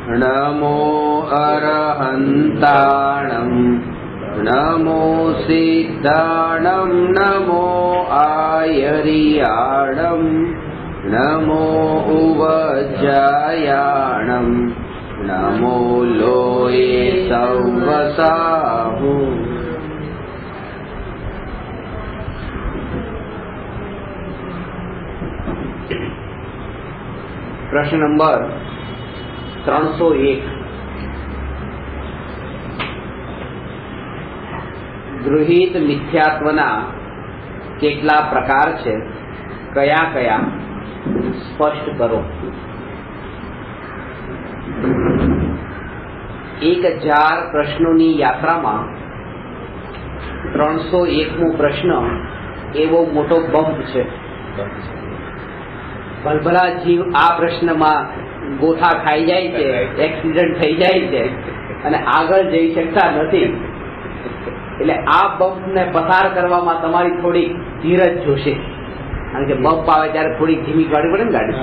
નમો અરહંતાણં નમો સિદ્ધાણં નમો આયરિયાણં નમો ઉવજ્જાયાણં નમો લોયે સવસાહુ. પ્રશ્ન નંબર 301. ગૃહિત મિથ્યાત્વના કેટલા પ્રકાર છે, કયા કયા સ્પષ્ટ કરો. 1000 પ્રશ્નોની યાત્રામાં 301મો પ્રશ્ન એવો મોટો બમ્પ છે. ભલભલા જીવ આ પ્રશ્નમાં ગોથા ખાઈ જાય છે, એક્સિડન્ટ થઈ જાય છે અને આગળ જઈ શકતા નથી. એટલે આ બમ્પ ને પસાર કરવામાં તમારી થોડી ધીરજ જોશે. કારણ કે બમ્પ આવે ત્યારે થોડી ધીમી ગાડી પડે ને ગાડી.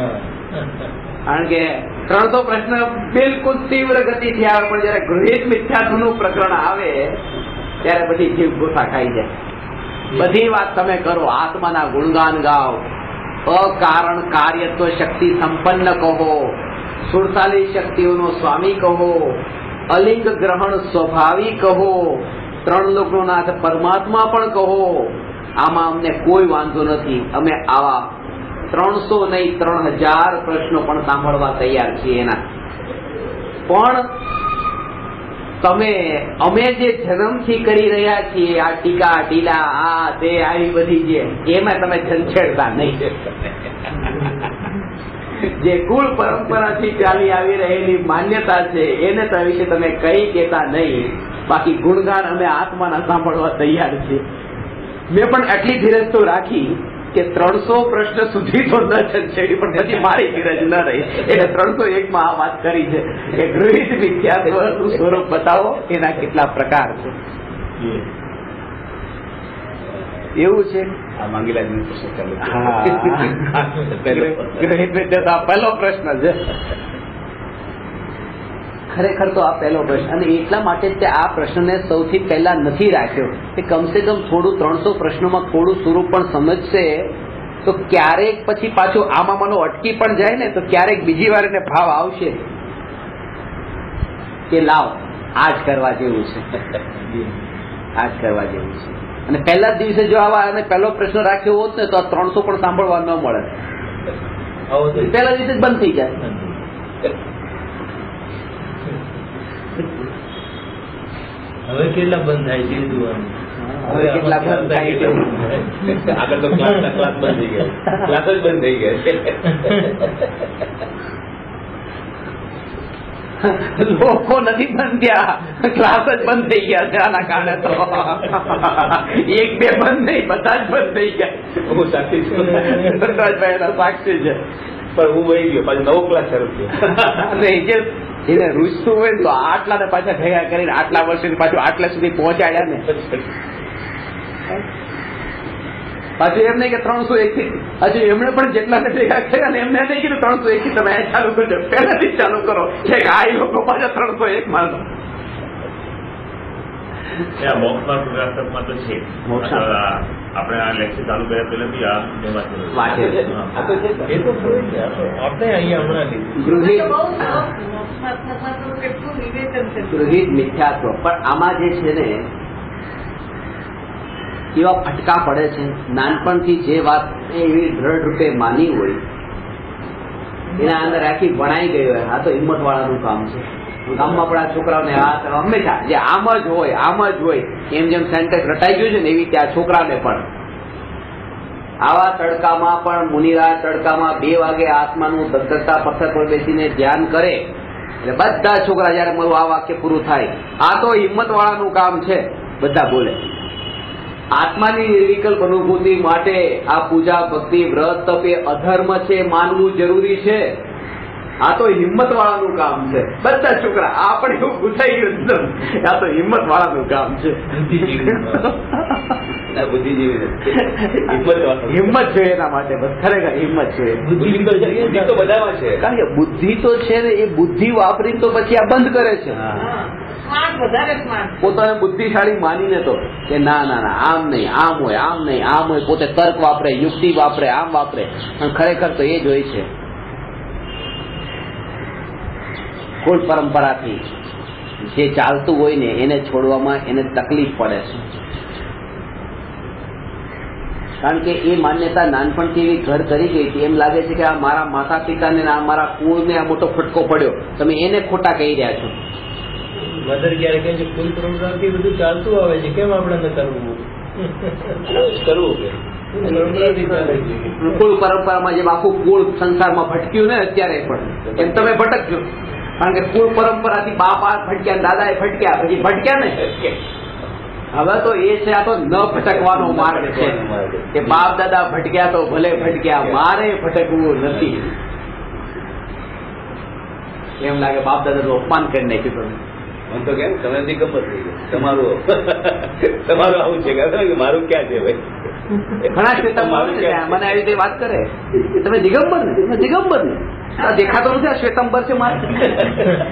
કારણ કે 300 પ્રશ્ન બિલકુલ તીવ્ર ગતિથી આવે, પણ જયારે ગૃહિત મિથ્યાત્વનું પ્રકરણ આવે ત્યારે પછી જીવ ગોથા ખાઈ જાય. બધી વાત તમે કરો, આત્માના ગુણગાન ગાઓ, અકારણ કાર્યત્વ શક્તિ સંપન્ન કહો, સુરસાલી શક્તિઓનો સ્વામી કહો, અલિંગ ગ્રહણ સ્વભાવી કહો, 3 લોકનો નાથ પરમાત્મા પણ કહો. આમાં અમને કોઈ વાંધો નથી. અમે આવા 300 નહીં 3000 પ્રશ્નો પણ સાંભળવા તૈયાર છીએ. એના પણ તમે અમે જે જન્મથી કરી રહ્યા છીએ આ ટીકા ટીલા આ તે આવી બધી જે એમાં તમે છંછેડતા નહીં. જે કુળ પરંપરાથી ચાલી આવી રહેલી માન્યતા છે એને તો વિશે તમે કઈ કહેતા નહીં. બાકી ગુણગાન અમે આત્માના સાંભળવા તૈયાર છીએ. મેં પણ આટલી ધીરજ તો રાખી કે 300 પ્રશ્ન સુધી તો ન છંછેડી, પણ પછી મારી ધીરજ ન રહી એટલે 301માં આ વાત કરી છે કે ગૃહિત મિથ્યાત્વનું સ્વરૂપ બતાવો, એના કેટલા પ્રકાર છે. એવું છે આ માંગીલાજી પ્રશ્ન ચાલુ. ગૃહિત મિથ્યાત્વ પહેલો પ્રશ્ન છે. ખરેખર તો આ પહેલો પ્રશ્ન, અને એટલા માટે જ આ પ્રશ્નને સૌથી પહેલા નથી રાખ્યો કે કમસે કમ થોડું 300 પ્રશ્નોમાં થોડું સ્વરૂપ પણ સમજશે તો ક્યારેક પછી પાછું આમાં મનો અટકી પણ જાય ને તો ક્યારેક બીજી વાર એને ભાવ આવશે કે લાવ આ જ કરવા જેવું છે, આ જ કરવા જેવું છે. અને પહેલા જ દિવસે જો આવા અને પહેલો પ્રશ્ન રાખ્યો હોત ને તો આ 300 પણ સાંભળવા ન મળે. પહેલા દિવસે જ બંધ થઈ જાય. હવે કેટલા બંધ થાય છે જોવાનું. હવે કેટલા બંધ થાય છે. આગળ તો ક્લાસ બંધ થઈ ગયા, ક્લાસ જ બંધ થઈ ગયા. લોકો નથી બંધ થયા, ક્લાસ જ બંધ થઈ ગયા છે. આના કારણે તો 1-2 બંધ નહીં, બધા જ બંધ થઈ ગયા. હું સાક્ષી છું, સાક્ષી છે. પણ હું વહી ગયો, પાછો નવો ક્લાસ શરૂ થયો. એને રૂચતું હોય તો આટલા ને પાછા ભેગા કરીને આટલા વર્ષથી પાછું આટલા સુધી પહોંચાડ્યા ને. પાછું એમ નહીં કે 301 થી હજુ એમણે પણ જેટલા ને ભેગા કર્યા ને એમને નહીં કીધું 301 થી તમે ચાલુ કરજો, પહેલાથી જ ચાલુ કરો. આ લોકો પાછા 301 માં મોક્ષમાં તો છે. આપણે આ લેક્ચર ચાલુ કર્યા પહેલા બી આ ગૃહિત મિથ્યાત્વ. પણ આમાં જે છે ને એવા ફટકા પડે છે. નાનપણથી જે વાત એવી દ્રઢ રૂપે માની હોય એના અંદર આખી ભણાઈ ગઈ હોય. આ તો હિંમત વાળાનું કામ છે. ગામમાં પણ આ છોકરાઓને આ હંમેશા જે આમ જ હોય આમ જ હોય એમ જેમ સેન્ટેન્સ રટાઈ ગયું છે ને એવી ત્યાં છોકરાને પણ આવા તડકામાં પણ મુનિરા તડકામાં 2 વાગે આત્માનું દત્તતા પથ્થર પર બેસીને ધ્યાન કરે એટલે બધા છોકરા જયારે મારું આ વાક્ય પૂરું થાય આ તો હિંમત વાળાનું કામ છે બધા બોલે. આત્માની નિર્વિકલ્પ અનુભૂતિ માટે આ પૂજા ભક્તિ વ્રત તપ એ અધર્મ છે માનવું જરૂરી છે. આ તો હિંમત વાળાનું કામ છે. બધા છોકરા આ પણ એવું પૂછાઈ ગયું આ તો હિંમત વાળાનું કામ છે. બુદ્ધિ જેવી હિંમત જોઈએ એના માટે, બસ ખરેખર હિંમત જોઈએ. બુદ્ધિ તો બધામાં છે, કારણ કે બુદ્ધિ તો છે ને, એ બુદ્ધિ વાપરીને તો પછી આ બંધ કરે છે પોતાને બુદ્ધિશાળી માનીને. તો કે ના ના ના આમ નહીં, આમ હોય, આમ નહીં, આમ હોય. પોતે તર્ક વાપરે, યુક્તિ વાપરે, આમ વાપરે, અને ખરેખર તો એ જ હોય છે. કુળ પરંપરાથી જે ચાલતું હોય ને એને છોડવામાં એને તકલીફ પડે છે. કારણ કે એ માન્યતા નાનપણથી એવી ઘર કરી ગઈ હતી, એમ લાગે છે કે આ મારા માતા પિતાને, આ મારા કુળને આ મોટો ફટકો પડ્યો, તમે એને ખોટા કહી રહ્યા છો. મધર ક્યારે કહે છે કુલ પરંપરાથી બધું ચાલતું આવે છે, કેમ આપણે કરવું? કુળ પરંપરામાં જેમ આખું કુળ સંસારમાં ભટક્યું ને અત્યારે પણ, એમ તમે ભટકજો. કારણ કે કુળ પરંપરાથી બાપા ભટક્યા, દાદા એ ભટક્યા, પછી ભટક્યા ને. હવે તો એ છે, આ તો ન ભટકવાનો માર્ગ છે કે બાપ દાદા ભટક્યા તો ભલે ભટક્યા, મારે ભટકવું નથી. એમ લાગે બાપ દાદા નું અપમાન કરી નાખ્યું. મને તો કેમ તમે દિગંબર થઈ ગયું. તમારું આવું છે કે મારું ક્યાં છે ભાઈ? ઘણા શ્વેતંબર મને આવી રીતે વાત કરે, તમે દિગંબર ને, તમે દિગંબર ને, દેખાતો નથી આ શ્વેતંબર છે મારે.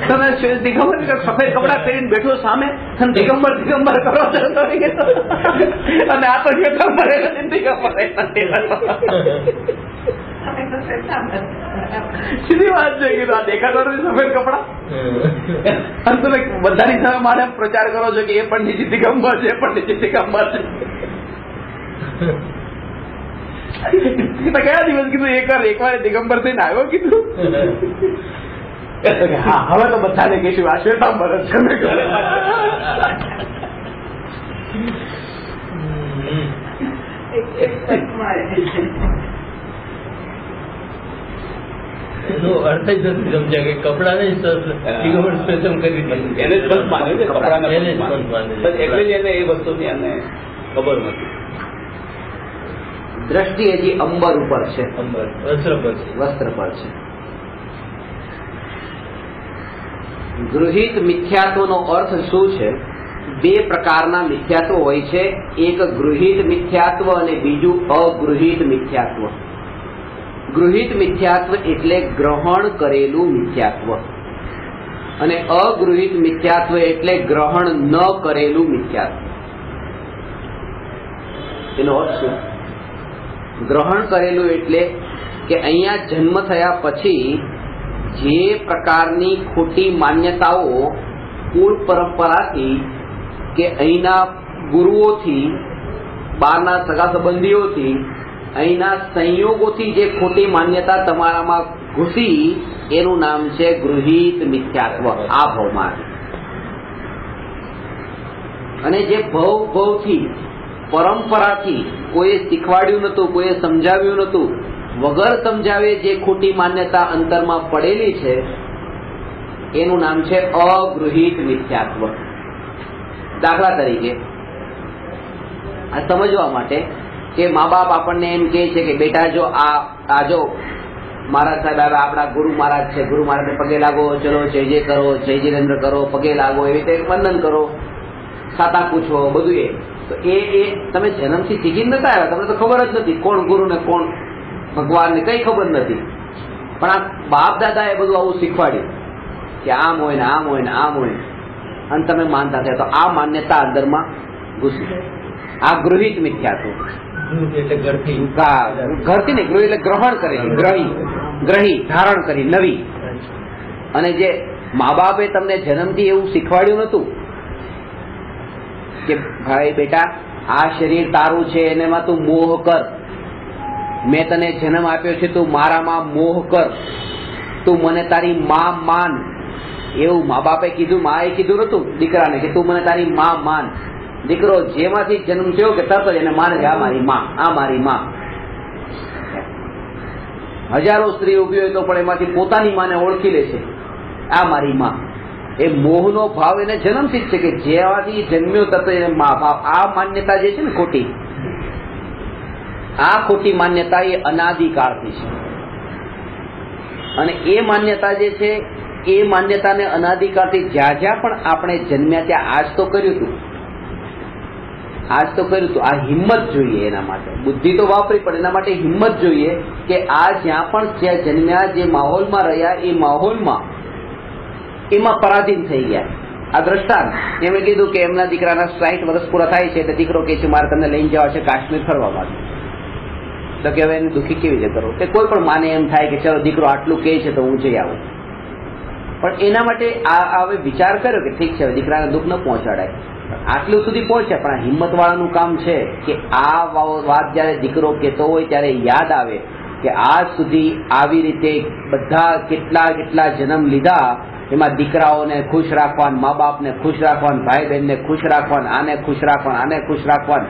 તમે દિગંબર સફેદ કપડા પહેરીને બેઠો સામે, દિગંબર દિગંબર કરો છો, અને આ તો શ્વેતંબર દિગંબર. સીધી વાત છે કે આ દેખાતો નથી સફેદ કપડા, અને તમે બધાની સામે મારે પ્રચાર કરો છો કે એ પણ નીચે દિગંબર છે, એ પણ નીચે દિગંબર છે. કયા દિવસ કીધું? એકવાર દિગંબર થઈને આવ્યો કીધું. હા, હવે તો બધાને કહીશું આ શ્વેતાંબર જ છે. એનો અર્થ જ નથી સમજ્યા કે કપડા ને દિગંબર સ્પેશિયલ કરી એને જ બંધ માને છે, કપડાને બંધ માને. એટલે જ એને એ વસ્તુની એને ખબર નથી. દ્રષ્ટિ હજી અંબર ઉપર છે, વસ્ત્ર પર છે. ગૃહિત મિથ્યાત્વનો અર્થ શું છે? બે પ્રકારના મિથ્યાત્વ હોય છે, એક ગૃહિત મિથ્યાત્વ અને બીજું અગૃહિત મિથ્યાત્વ. ગૃહિત મિથ્યાત્વ એટલે ગ્રહણ કરેલું મિથ્યાત્વ, અને અગૃહિત મિથ્યાત્વ એટલે ગ્રહણ ન કરેલું મિથ્યાત્વ. એનો અર્થ શું? ગ્રહણ કરેલું એટલે કે અહીંયા જન્મ થયા પછી જે પ્રકારની ખોટી માન્યતાઓ કુળ પરંપરાથી કે અહીંના ગુરુઓથી, બહારના સગા સંબંધીઓથી, અહીંના સંયોગોથી જે ખોટી માન્યતા તમારામાં ઘૂસી, એનું નામ છે ગૃહિત મિથ્યાત્વ. આ ભવમાં અને જે ભવથી પરંપરાથી કોઈએ શીખવાડ્યું નતું, કોઈએ સમજાવ્યું નતું, વગર સમજાવે જે ખોટી માન્યતા અંતરમાં પડેલી છે, એનું નામ છે અગૃહિત મિથ્યાત્વ. દાખલા તરીકે આ સમજવા માટે કે મા બાપ આપણને એમ કહે છે કે બેટા જો આ જો મહારાજ સાહેબ આવે, આપણા ગુરુ મહારાજ છે, ગુરુ મહારાજને પગે લાગો, ચલો જય જય કરો, જય જીરેન્દ્ર કરો, પગે લાગો, એવી રીતે વંદન કરો, સાતા પૂછો, બધું એ. તો એ તમે જન્મથી શીખી નતા આવ્યા, તમને તો ખબર જ નથી કોણ ગુરુ ને કોણ ભગવાન ને કઈ ખબર નથી. પણ આ બાપ દાદા એ બધું આવું શીખવાડ્યું કે આમ હોય ને આમ હોય ને આમ હોય, અને તમે માનતા થયા. તો આ માન્યતા અંદરમાં ઘૂસી. આ ગૃહિત મિથ્યાત્વ. ઘરથી ને ગૃહ એટલે ગ્રહણ કરેલી, ગ્રહી ધારણ કરી નવી. અને જે મા બાપે તમને જન્મથી એવું શીખવાડ્યું નતું કે ભાઈ બેટા આ શરીર તારું છે, એનામાં તું મોહ કર, મેં તને જન્મ આપ્યો છે, તું મારામાં મોહ કર, તું મને તારી માં માન, એવું મા બાપે કીધું. માએ કીધું નતું દીકરાને કે તું મને તારી માં માન. દીકરો જેમાંથી જન્મ થયો કે તરત જ એને માને છે આ મારી માં, આ મારી માં. હજારો સ્ત્રી ઉભી હોય તો પણ એમાંથી પોતાની માને ઓળખી લે છે, આ મારી માં. એ મોહનો ભાવ એને જન્મથી જ છે કે જેવાથી જન્મ્યો તરત એને મા બાપ. આ માન્યતા જે છે ને ખોટી, આ ખોટી માન્યતા એ અનાદિકાળથી છે. અને એ માન્યતા જે છે એ માન્યતાને અનાદિકાળથી જ્યાં જ્યાં પણ આપણે જન્મ્યા ત્યાં આજ તો કર્યું હતું. આજ તો કર્યું તો આ હિંમત જોઈએ એના માટે. બુદ્ધિ તો વાપરી પણ એના માટે હિંમત જોઈએ કે આ જ્યાં પણ જ્યાં જન્મ્યા, જે માહોલમાં રહ્યા, એ માહોલમાં એમાં પરાધીન થઈ ગયા. આ દ્રષ્ટાંત એમણે કીધું કે એમના દીકરાના 60 વર્ષ પૂરા થાય છે એટલે દીકરો કહે છે મારે તમને લઈને જવા છે કાશ્મીર ફરવા માટે. તો કે હવે એને દુઃખી કેવી રીતે કરો? કે કોઈ પણ માને એમ થાય કે ચલો દીકરો આટલું કહે છે તો હું જઈ આવું. પણ એના માટે આ હવે વિચાર કર્યો કે ઠીક છે, દીકરાને દુઃખ ન પહોંચાડાય, આટલું સુધી પહોંચે. પણ આ હિંમત વાળાનું કામ છે કે આ વાત જયારે દીકરો કહેતો હોય ત્યારે યાદ આવે કે આજ સુધી આવી રીતે બધા કેટલા જન્મ લીધા, એમાં દીકરાઓને ખુશ રાખવાન, મા બાપને ખુશ રાખવાન, ભાઈ બહેનને ખુશ રાખવાન, આને ખુશ રાખવાન, આને ખુશ રાખવાન,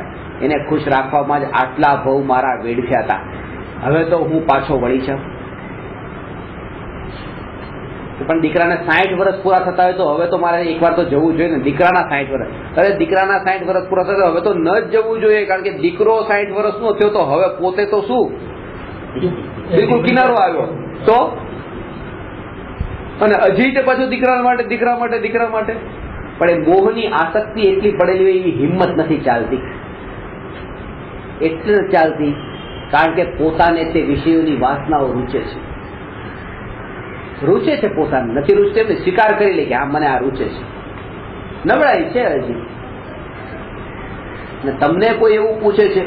એને ખુશ રાખવામાં જ આટલા ભવ મારા વેડફ્યા હતા. હવે તો હું પાછો વળી છું. પણ દીકરાને 60 વર્ષ પૂરા થતા હોય તો હવે તો મારે એકવાર તો જવું જોઈએ ને. દીકરાના 60 વર્ષ, અરે દીકરાના 60 વર્ષ પૂરા થતા હવે તો ન જ જવું જોઈએ, કારણ કે દીકરો 60 વર્ષનો થયો તો હવે પોતે તો શું બિલકુલ કિનારો આવ્યો તો. અને હજી તે પાછું દીકરા માટે પણ એ મોહની આસક્તિ એટલી પડેલી હોય એવી હિંમત નથી ચાલતી. એટલે ચાલતી કારણ કે પોતાને તે વિષયોની વાસનાઓ રૂચે છે પોતાને. નથી રૂચતે એમને સ્વીકાર કરી લે કે આ મને આ રૂચે છે. નબળાઈ છે હજી. ને તમને કોઈ એવું પૂછે છે,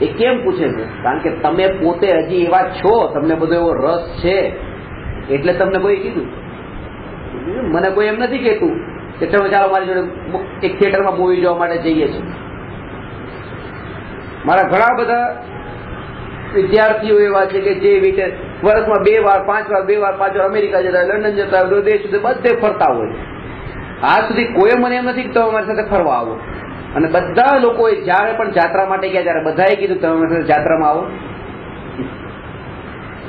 એ કેમ પૂછે છે? કારણ કે તમે પોતે હજી એવા છો, તમને બધો એવો રસ છે એટલે તમને કોઈ કીધું. મને કોઈ એમ નથી કહેતું કે ચલો ચાલો મારી જોડે એક થિયેટરમાં મૂવી જોવા માટે જઈએ છીએ. મારા ઘણા બધા વિદ્યાર્થીઓ એવા છે કે જે રીતે વર્ષમાં 2 વાર 5 વાર અમેરિકા જતા હોય, લંડન જતા હોય, દેશ સુધી બધે ફરતા હોય. આજ સુધી કોઈ મને એમ નથી કે તમે અમારી સાથે ફરવા આવો. અને બધા લોકોએ જયારે પણ જાત્રા માટે ગયા ત્યારે બધાએ કીધું તમે અમારી સાથે જાત્રામાં આવો.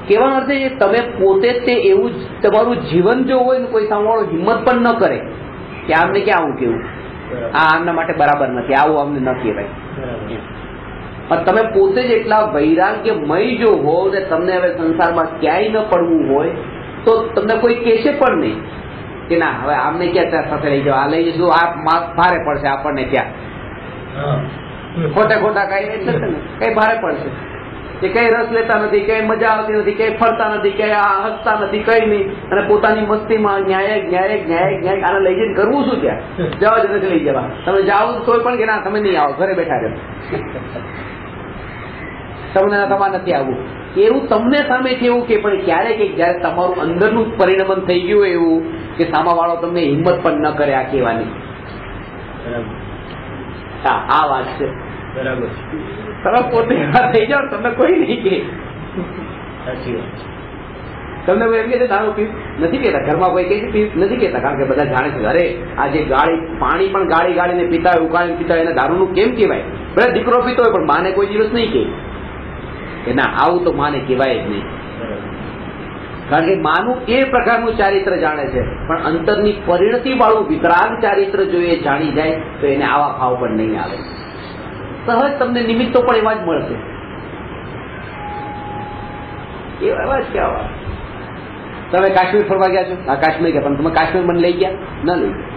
કહેવાનો અર્થ છે તમે પોતે તે એવું તમારું જીવન જો હોય ને કોઈ સામેવાળો હિંમત પણ ન કરે કે આમને ક્યાં આવું કેવું, આ આમના માટે બરાબર નથી, આવું અમને ન કહેવાય. પણ તમે પોતે જ એટલા વૈરાગ્યમય જો હો ને તમને હવે સંસારમાં ક્યાંય ન પડવું હોય તો તમને કોઈ કહેશે પણ નહીં કે ના હવે આમને ક્યાં ત્યાં સાથે લઈ જાઓ, આ લઈ જશું, આ ભારે પડશે આપણને ત્યાં, ખોટા કઈ ભારે પડશે. કે કઈ રસ લેતા નથી, કઈ મજા આવતી નથી, કઈ ફરતા નથી, કઈ હસતા નથી, કઈ નહીં. અને પોતાની મસ્તીમાં ન્યાય આને લઈ જઈને કરવું શું ત્યાં? જવા જ નથી લઈ જવા. તમે જાઓ તોય પણ કે ના તમે નહીં આવો, ઘરે બેઠા રહો, તમને તમારે નથી આવવું. એવું તમને સામે કેવું કે પણ ક્યારેક જયારે તમારું અંદરનું પરિણમન થઈ ગયું એવું કે સામાવાળો તમને હિંમત પણ ન કરે આ કહેવાની. આ વાત છે. બરાબર. તમે પોતે થઈ જાઓ, તમને કોઈ નહીં કે. સાચી વાત. તમને કોઈ એમ કે છે દારૂ પીવ નથી કેતા, ઘરમાં કોઈ કે પીવ નથી કેતા, કારણ કે બધા જાણે છે અરે આ જે પાણી પણ ગાળીને પીતા હોય, ઉકાળીને પીતા હોય, એને દારૂનું કેમ કહેવાય? ભલે દીકરો પીતો હોય પણ માને કોઈ દિવસ નહીં કે ના આવું તો માને કહેવાય જ નહીં. કારણ કે માનું એ પ્રકારનું ચારિત્ર જાણે છે, પણ અંતરની પરિણતિ વાળું વિતરાગ ચારિત્ર જો એ જાણી જાય તો એને આવા ભાવ પણ નહીં આવે. સહજ તમને નિમિત્તો પણ એવા જ મળશે. એવા જ કેવા તમે કાશ્મીર ફરવા ગયા છો, હા કાશ્મીર ગયા, પણ તમે કાશ્મીર મને લઈ ગયા ન લઈ ગયા.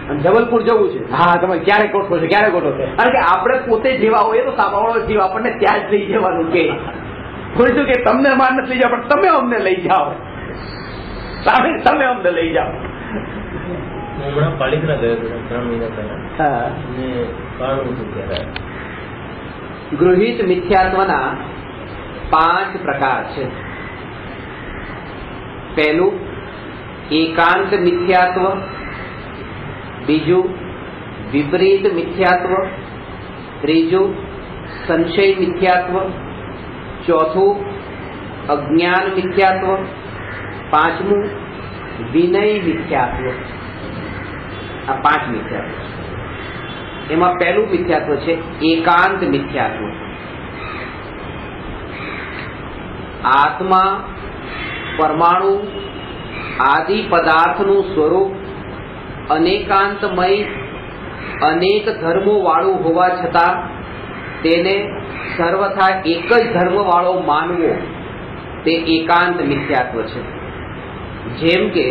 અને જબલપુર જવું છે, હા તમે ક્યારે ગોઠવો છો, ક્યારે ગોઠવો છો? કારણ કે આપણે પોતે જેવા હોઈએ તો સામાવાળો જીવ આપણને ત્યાં જ લઈ જવાનું કે શું કે તમને માર નથી લઈ જાઓ પણ તમે અમને લઈ જાઓ, તમે અમને લઈ જાઓ. હમણાં પાલિકા ગયો 3 મહિના પહેલા. ગૃહિત મિથ્યાત્વના 5 પ્રકાર છે. પહેલું એકાંત મિથ્યાત્વ, બીજું વિપરીત મિથ્યાત્વ, ત્રીજું સંશય મિથ્યાત્વ, ચોથું અજ્ઞાન મિથ્યાત્વ, પાંચમું વિનય મિથ્યાત્વ. આ 5 મિથ્યાત્વ. એમાં પહેલું મિથ્યાત્વ છે એકાંત મિથ્યાત્વ. આત્મા પરમાણુ આદિ પદાર્થનું સ્વરૂપ અનેકાંતમય અનેક ધર્મો વાળું હોવા છતાં તેને સર્વથા એક જ ધર્મ વાળો માનવો તે એકાંત મિથ્યાત્વ છે. જેમ કે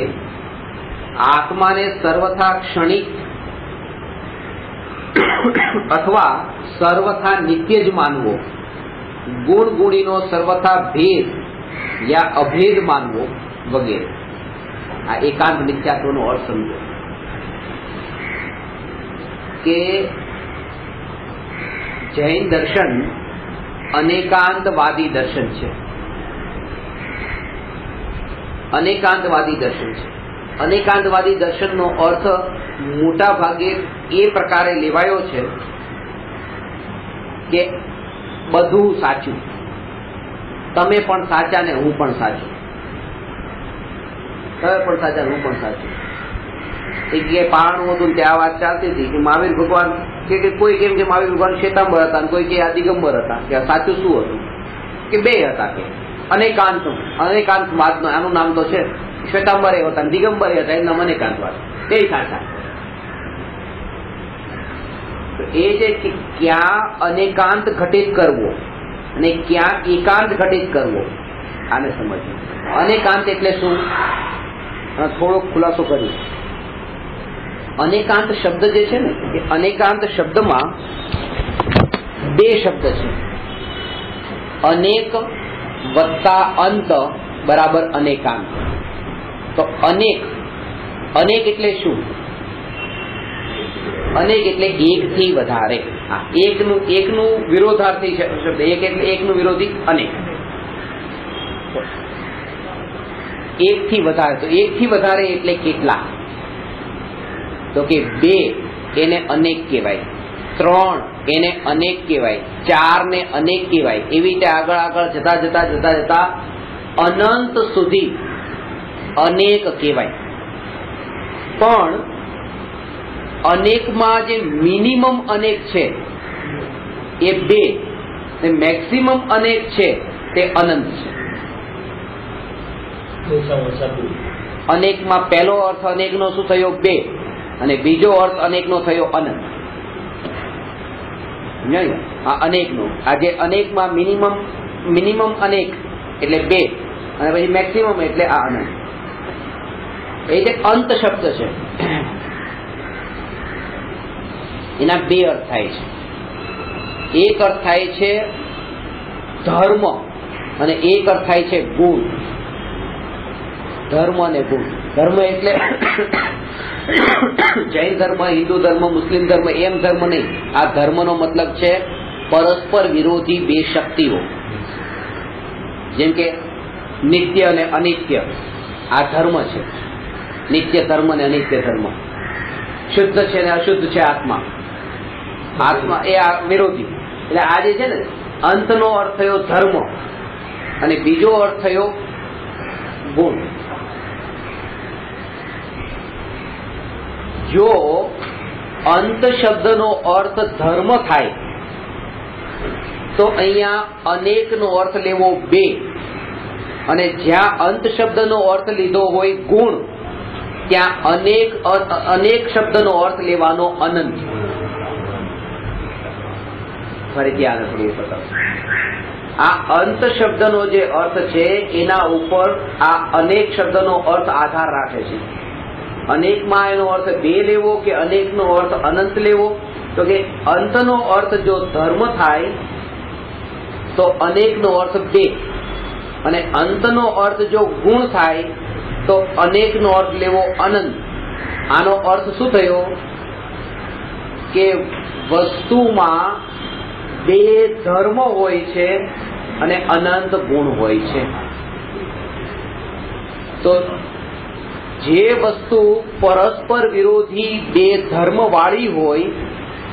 આત્માને સર્વથા ક્ષણિક અથવા સર્વથા નિત્ય જ માનવો, ગુણ ગુણીનો સર્વથા ભેદ યા અભેદ માનવો વગેરે. આ એકાંત મિથ્યાત્વનો અર્થ સમજો કે જૈન દર્શન અનેકાંતવાદી દર્શન છે. અનેકાંતવાદી દર્શન છે. અનેકાંતવાદી દર્શનનો અર્થ મોટા ભાગે એ પ્રકારે લેવાયો છે કે બધું સાચું, તમે પણ સાચા ને હું પણ સાચું, તમે પણ સાચા હું પણ સાચું. એક જગ્યાએ પારણું હતું ત્યાં વાત ચાલતી હતી કે મહાવીર ભગવાન કે કોઈ કેમ કે મહાવીર ભગવાન શ્વેતાંબર હતા, કોઈ કે આ દિગંબર હતા, કે સાચું શું હતું? કે બે હતા. કે અનેકાંતવાદ આનું નામ તો છે, શ્વેતાંબર એ હતા, દિગંબર હતા, એનું નામ અનેકાંતવાદ. બે સાચા. એ છે કે ક્યાં અનેકાંત ઘટિત કરવો અને ક્યાં એકાંત ઘટિત કરવો, આને સમજવું. અનેકાંત એટલે શું? થોડોક ખુલાસો કર્યો. અનેકાંત શબ્દ જે છે ને, એ અનેકાંત શબ્દમાં બે શબ્દ છે. અનેક વત્તા અંત બરાબર અનેકાંત. તો અનેક એટલે શું? અનેક એટલે એક થી વધારે. એકનું વિરોધાર્થી શબ્દ એક એટલે એકનું વિરોધી અનેક. એક થી વધારે. તો એક થી વધારે એટલે કેટલા? તો કે 2 એને અનેક કહેવાય, 3 એને અનેક કહેવાય, 4 ને અનેક કહેવાય. એવી રીતે આગળ જતા જતા જતા જતા અનંત સુધી અનેક કહેવાય. પણ અનેકમાં જે મિનિમમ અનેક છે એ 2 ને મેક્સિમમ અનેક છે તે અનંત છે. અનેકમાં પહેલો અર્થ અનેકનો શું થયો? 2. અને બીજો અર્થ અનેકનો થયો અનંત. આ અનેકનો, આ જે અનેકમાં મિનિમમ અનેક એટલે 2 અને પછી મેક્સિમમ એટલે આ અનંત. એ જે અંત શબ્દ છે એના 2 અર્થ થાય છે. એક અર્થ થાય છે ધર્મ અને એક અર્થ થાય છે ગુણ. ધર્મ અને ગુણ. ધર્મ એટલે જૈન ધર્મ, હિન્દુ ધર્મ, મુસ્લિમ ધર્મ એમ ધર્મ નહીં. આ ધર્મનો મતલબ છે પરસ્પર વિરોધી બે શક્તિઓ. જેમ કે નિત્ય અને અનિત્ય, આ ધર્મ છે. નિત્ય ધર્મ અને અનિત્ય ધર્મ. શુદ્ધ છે અને અશુદ્ધ છે આત્મા. આત્મા એ આ વિરોધી. એટલે આ જે છે ને, અંતનો અર્થ થયો ધર્મ અને બીજો અર્થ થયો ગુણ. જો અંત શબ્દનો અર્થ ધર્મ થાય તો અહીંયા અનેકનો અર્થ લેવો 2 અને જ્યાં અંત શબ્દનો અર્થ લીધો હોય ગુણ ત્યાં અનેક શબ્દનો અર્થ લેવાનો અનંત. ફરીથી આને થોડું બતાવું. આ અંત શબ્દનો જે અર્થ છે એના ઉપર આ અનેક શબ્દનો અર્થ આધાર રાખે છે. અનેકમાં એનો અર્થ 2 લેવો કે અનેકનો અર્થ અનંત લેવો? તો કે અંતનો અર્થ જો ધર્મ થાય તો અનેકનો અર્થ 2 અને અંતનો અર્થ જો ગુણ થાય તો અનેકનો અર્થ લેવો અનંત. આનો અર્થ શું થયો કે વસ્તુમાં 2 ધર્મ હોય છે અને અનંત ગુણ હોય છે. તો જે વસ્તુ પરસ્પર વિરોધી 2 ધર્મ વાળી હોય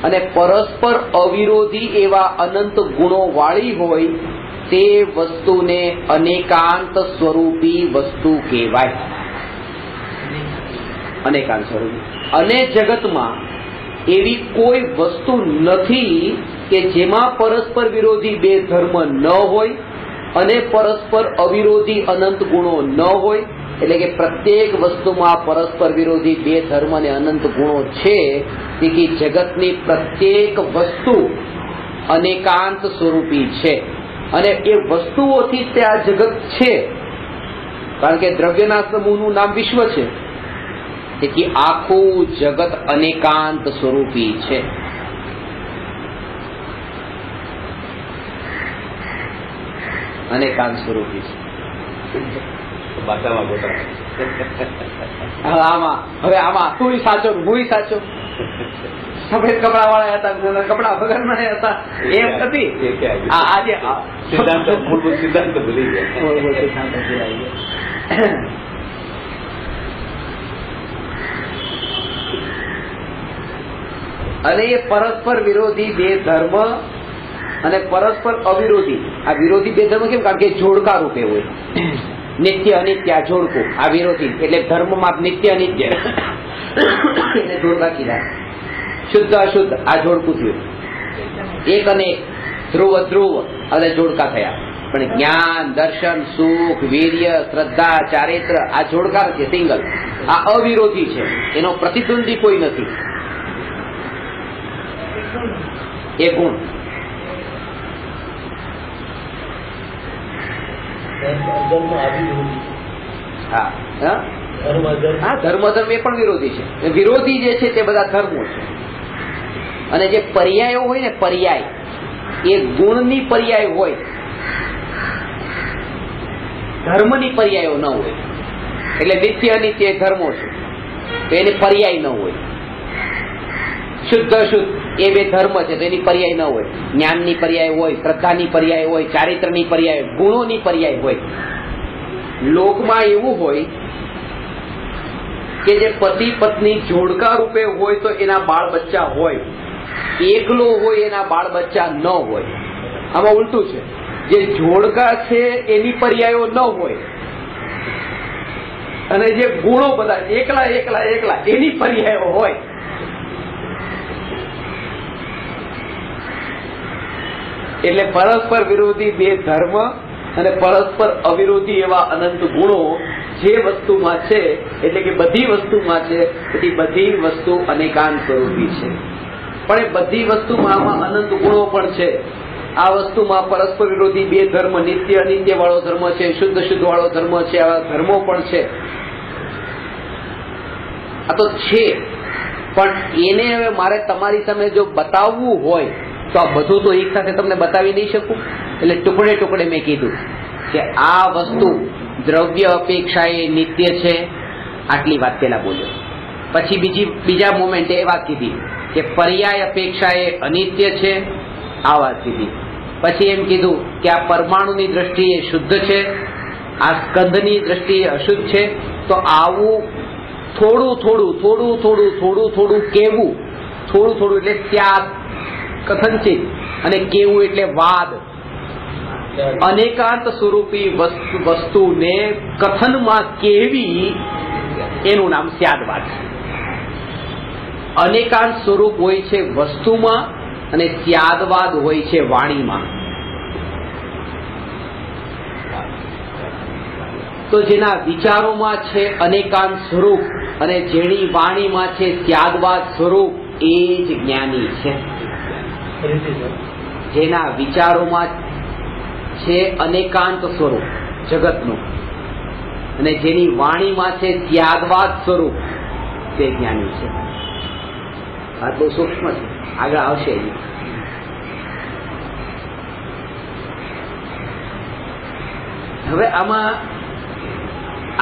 અને પરસ્પર અવિરોધી એવા અનંત ગુણો વાળી હોય તે વસ્તુને અનેકાંત સ્વરૂપી વસ્તુ કહેવાય. અનેકાંત સ્વરૂપી. અને જગતમાં એવી કોઈ વસ્તુ નથી કે જેમાં પરસ્પર વિરોધી 2 ધર્મ ન હોય અને પરસ્પર અવિરોધી અનંત ગુણો ન હોય. એટલે કે પ્રત્યેક વસ્તુમાં પરસ્પર વિરોધી 2 ધર્મ અને અનંત ગુણો છે. તેથી જગતની પ્રત્યેક વસ્તુ અનેકાંત સ્વરૂપી છે અને એ વસ્તુઓથી તે આ જગત છે. કારણ કે દ્રવ્યના સમૂહનું નામ વિશ્વ છે. તેથી આખું જગત અનેકાંત સ્વરૂપી છે. અનેકાંત સ્વરૂપી છે. ભાષામાં ગોટા હવે આમાં તું સાચો હું સાચો. સફેદ કપડા વાળા હતા, કપડા વગર ના હતા, એમ નથી. આજે સિદ્ધાંત મૂળભૂત સિદ્ધાંત ભૂલી ગયા. અને એ પરસ્પર વિરોધી બે ધર્મ અને પરસ્પર અવિરોધી, આ વિરોધી બે ધર્મ કેમ? કારણ કે જોડકા રૂપે હોય. નિત્ય અનિત્ય જોડકું, આ વિરોધી એટલે ધર્મમાં નિત્ય અનિત્ય એને જોડકા કીધા. શુદ્ધ અશુદ્ધ આ જોડકું થયું. એક અને એક, ધ્રુવ ધ્રુવ અને જોડકા થયા. પણ જ્ઞાન, દર્શન, સુખ, વીર્ય, શ્રદ્ધા, ચારિત્ર આ જોડકા છે, સિંગલ. આ અવિરોધી છે, એનો પ્રતિદ્વંદી કોઈ નથી. એ ગુણ. હા ધર્મ ધર્મ એ પણ વિરોધી છે. વિરોધી જે છે તે બધા ધર્મો છે. અને જે પર્યાયો હોય ને, પર્યાય એ ગુણની પર્યાય હોય, ધર્મની પર્યાયો ન હોય. એટલે નિત્ય અનિત્ય ધર્મો છે તો એની પર્યાય ન હોય. શુદ્ધ અશુદ્ધ એ બે ધર્મ છે તો એની પર્યાય ન હોય. જ્ઞાનની પર્યાય હોય, શ્રદ્ધાની પર્યાય હોય, ચારિત્રની પર્યાય, ગુણોની પર્યાય હોય. લોકમાં એવું હોય કે જે પતિ પત્ની જોડકા રૂપે હોય તો એના બાળ બચ્ચા હોય, એકલો હોય એના બાળ બચ્ચા ન હોય. આમાં ઉલટું છે, જે જોડકા છે એની પર્યાયો ન હોય અને જે ગુણો બધા એકલા એકલા એકલા એની પર્યાયો હોય. એટલે પરસ્પર વિરોધી બે ધર્મ અને પરસ્પર અવિરોધી એવા અનંત ગુણો જે વસ્તુમાં છે, એટલે કે બધી વસ્તુમાં છે, તેથી બધી વસ્તુ અનેકાંત સ્વરૂપી છે. પણ એ બધી વસ્તુમાં આમાં અનંત ગુણો પણ છે. આ વસ્તુમાં પરસ્પર વિરોધી બે ધર્મ, નિત્ય અનિત્ય વાળો ધર્મ છે, શુદ્ધ શુદ્ધ વાળો ધર્મ છે, આવા ધર્મો પણ છે. આ તો છે, પણ એને હવે મારે તમારી સામે જો બતાવવું હોય તો આ બધું તો એક સાથે તમને બતાવી નહીં શકું. એટલે ટુકડે ટુકડે મેં કીધું કે આ વસ્તુ દ્રવ્ય અપેક્ષાએ નિત્ય છે, આટલી વાત પેલા બોલ્યો. પછી બીજા મોમેન્ટે એ વાત કીધી કે પર્યાય અપેક્ષાએ અનિત્ય છે, આ વાત કીધી. પછી એમ કીધું કે આ પરમાણુની દ્રષ્ટિએ શુદ્ધ છે, આ સ્કંધની દ્રષ્ટિએ અશુદ્ધ છે. તો આવું થોડું થોડું થોડું થોડું થોડું થોડું કેવું, થોડું થોડું એટલે ત્યાગ કથનચિત, અને કેવું એટલે વાદ. અનેકાંત સ્વરૂપી વસ્તુને કથનમાં કેવી એનું નામ સ્યાદવાદ છે. અનેકાંત સ્વરૂપ હોય છે વસ્તુમાં અને સ્યાદવાદ હોય છે વાણીમાં. તો જેના વિચારોમાં છે અનેકાંત સ્વરૂપ અને જેની વાણીમાં છે સ્યાદવાદ સ્વરૂપ એ જ જ્ઞાની છે. જેના વિચારોમાં છે અનેકાંત સ્વરૂપ જગતનું અને જેની વાણીમાં છે ત્યાગવાદ સ્વરૂપ તે જ્ઞાની છે. આ બહુ સૂક્ષ્મ છે, આગળ આવશે. હવે આમાં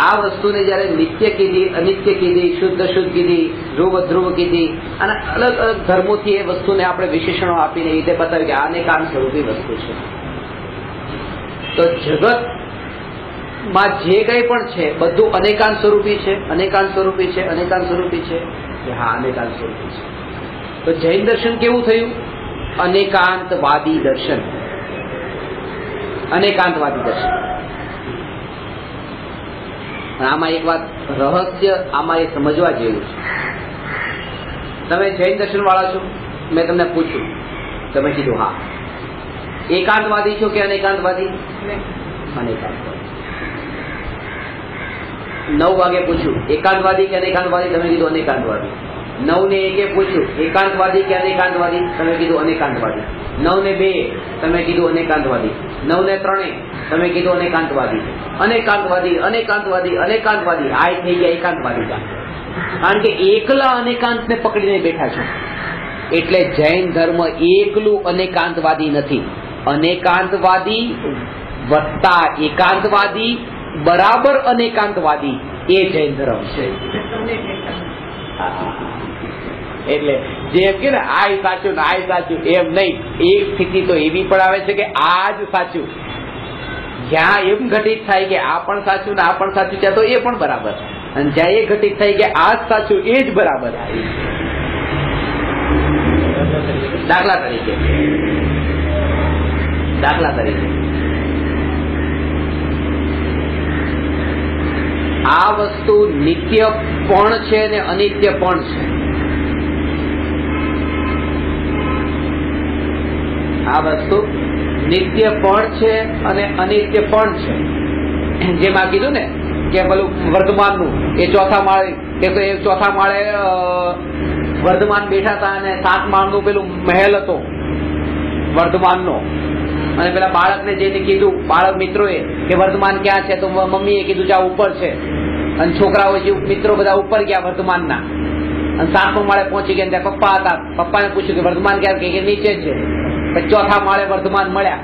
આ વસ્તુને જયારે નિત્ય કીધી, અનિત્ય કીધી, શુદ્ધ અશુદ્ધ કીધી, ધ્રુવ ધ્રુવ કીધી, અને અલગ અલગ ધર્મોથી એ વસ્તુને આપણે વિશેષણો આપીને એ રીતે બતાવ્યું કે આ અનેકાંત સ્વરૂપી વસ્તુ છે. તો જગતમાં જે કંઈ પણ છે બધું અનેકાંત સ્વરૂપી છે, અનેકાંત સ્વરૂપી છે, અનેકાંત સ્વરૂપી છે. હા, અનેકાંત સ્વરૂપી છે. તો જૈન દર્શન કેવું થયું? અનેકાંતવાદી દર્શન. અનેકાંતવાદી દર્શન. આમાં એક વાત રહસ્ય, આમાં એ સમજવા જેવું છે. તમે જૈન દર્શન વાળા છો? મેં તમને પૂછ્યું, તમે કીધું હા. એકાંતવાદી છો કે અનેકાંતવાદી? અનેકાંતવાદી. 9 વાગે પૂછ્યું એકાંતવાદી કે અનેકાંતવાદી? તમે કીધું અનેકાંતવાદી. 9 ને 1 પૂછ્યું એકાંતવાદી કે અનેકાંતવાદી? તમે કીધું અનેકાંતવાદી. 9 ને 2 તમે કીધું અનેકાંતવાદી. 9 ને 3 તમે કીધું અનેકાંતવાદી. અનેકાંતવાદી, અનેકાંતવાદી, અનેકાંતવાદી, આ થઈ ગયા એકાંતવાદી. કારણ કે એકલા અનેકાંતને પકડીને બેઠા છો. એટલે જૈન ધર્મ એકલું અનેકાંતવાદી નથી. અનેકાંતવાદી વત્તા એકાંતવાદી બરાબર અનેકાંતવાદી એ જૈન ધર્મ છે. એટલે જેમ કે ને આ સાચું ને આ સાચું એમ નહીં. એક સ્થિતિ તો એવી પણ આવે છે કે આ જ સાચું. જ્યાં એમ ઘટિત થાય કે આ પણ સાચું ને આ પણ સાચું, ત્યાં તો એ પણ બરાબર. અને જ્યાં એ ઘટિત થાય કે આ જ સાચું એ જ બરાબર. દાખલા તરીકે આ વસ્તુ નિત્ય પણ છે ને અનિત્ય પણ છે. આ વસ્તુ નિત્ય પણ છે અને અનિત્ય પણ છે. જેમાં કીધું ને કે પેલું વર્ધમાનનું એ ચોથા માળે વર્ધમાન બેઠા હતા અને 7 માળનું પેલું મહેલ હતો વર્ધમાનનો. અને પેલા બાળકને જઈને કીધું, બાળક મિત્રોએ કે વર્ધમાન ક્યાં છે, તો મમ્મીએ કીધું જ્યાં ઉપર છે. અને છોકરાઓ જે મિત્રો બધા ઉપર ગયા વર્ધમાનના અને 7મા માળે પહોંચી ગયા. ત્યાં પપ્પા હતા. પપ્પાને પૂછ્યું કે વર્ધમાન ક્યાં, કે નીચે છે. ચોથા માળે વર્ધમાન મળ્યા.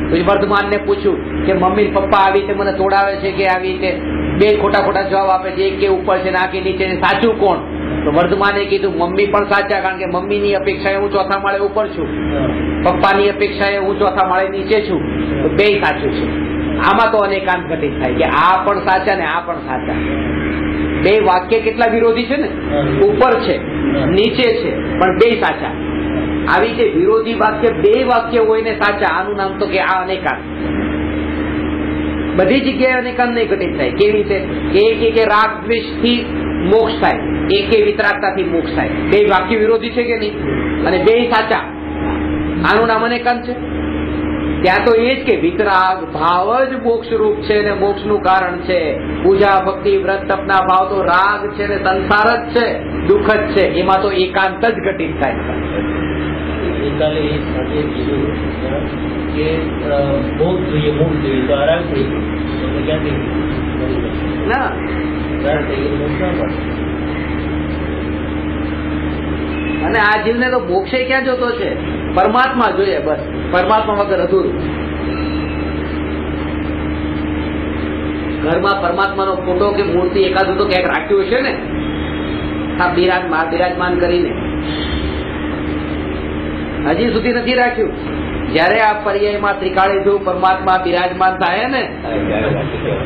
પછી વર્ધમાનને પૂછ્યું કે મમ્મી પપ્પા આવી રીતે મને તોડાવે છે કે આવી રીતે બે ખોટા જવાબ આપે છે, એક કે ઉપર છે ને આ કે નીચે છે, સાચું કોણ? તો વર્ધમાને કીધું મમ્મી પણ સાચા, કારણ કે મમ્મીની અપેક્ષાએ હું ચોથા માળે ઉપર છું, પપ્પાની અપેક્ષાએ હું ચોથા માળે નીચે છું, તો બે સાચું છે. આમાં તો અનેકાંત ઘટિત થાય કે આ પણ સાચા ને આ પણ સાચા. બે વાક્ય કેટલા વિરોધી છે ને, ઉપર છે નીચે છે પણ બે સાચા. આવી રીતે વિરોધી વાક્ય બે વાક્ય હોય ને સાચા, આનું નામ તો કે આ અનેકાંત. બધી જગ્યાએ અનેકાંત નહીં ઘટિત થાય. કેવી રીતે કે રાગ દ્વેષ થી મોક્ષ થાય, એક વિતરાગતાથી મોક્ષ થાય. બે વાક્ય વિરોધી છે કે નહીં, અને બે સાચા, આનું નામ અનેકાંત છે. ત્યાં તો એ જ કે વિતરાગ ભાવ જ મોક્ષ રૂપ છે ને મોક્ષ નું કારણ છે. પૂજા ભક્તિ વ્રત તપના ભાવ તો રાગ છે ને સંસાર જ છે, દુઃખ જ છે. એમાં તો એકાંત જ ઘટિત થાય. ગઈકાલે એ સાથે કીધું કે ભોગ જોઈએ, મૂળ જોઈએ, તો આરામ થઈ ગયું. ક્યાંથી ના અને આ જીવને તો મોક્ષે ક્યાં જોતો છે? પરમાત્મા જોઈએ, બસ. પરમાત્મા વગર અધૂરું. ઘરમાં પરમાત્માનો ફોટો કે મૂર્તિ એકાદું તો ક્યાંક રાખ્યું હશે ને, બિરાજમાન કરીને. હજી સુધી નથી રાખ્યું. જયારે આ પર્યાયમાં ત્રિકાળી ધ્રુવ પરમાત્મા બિરાજમાન થાય ને,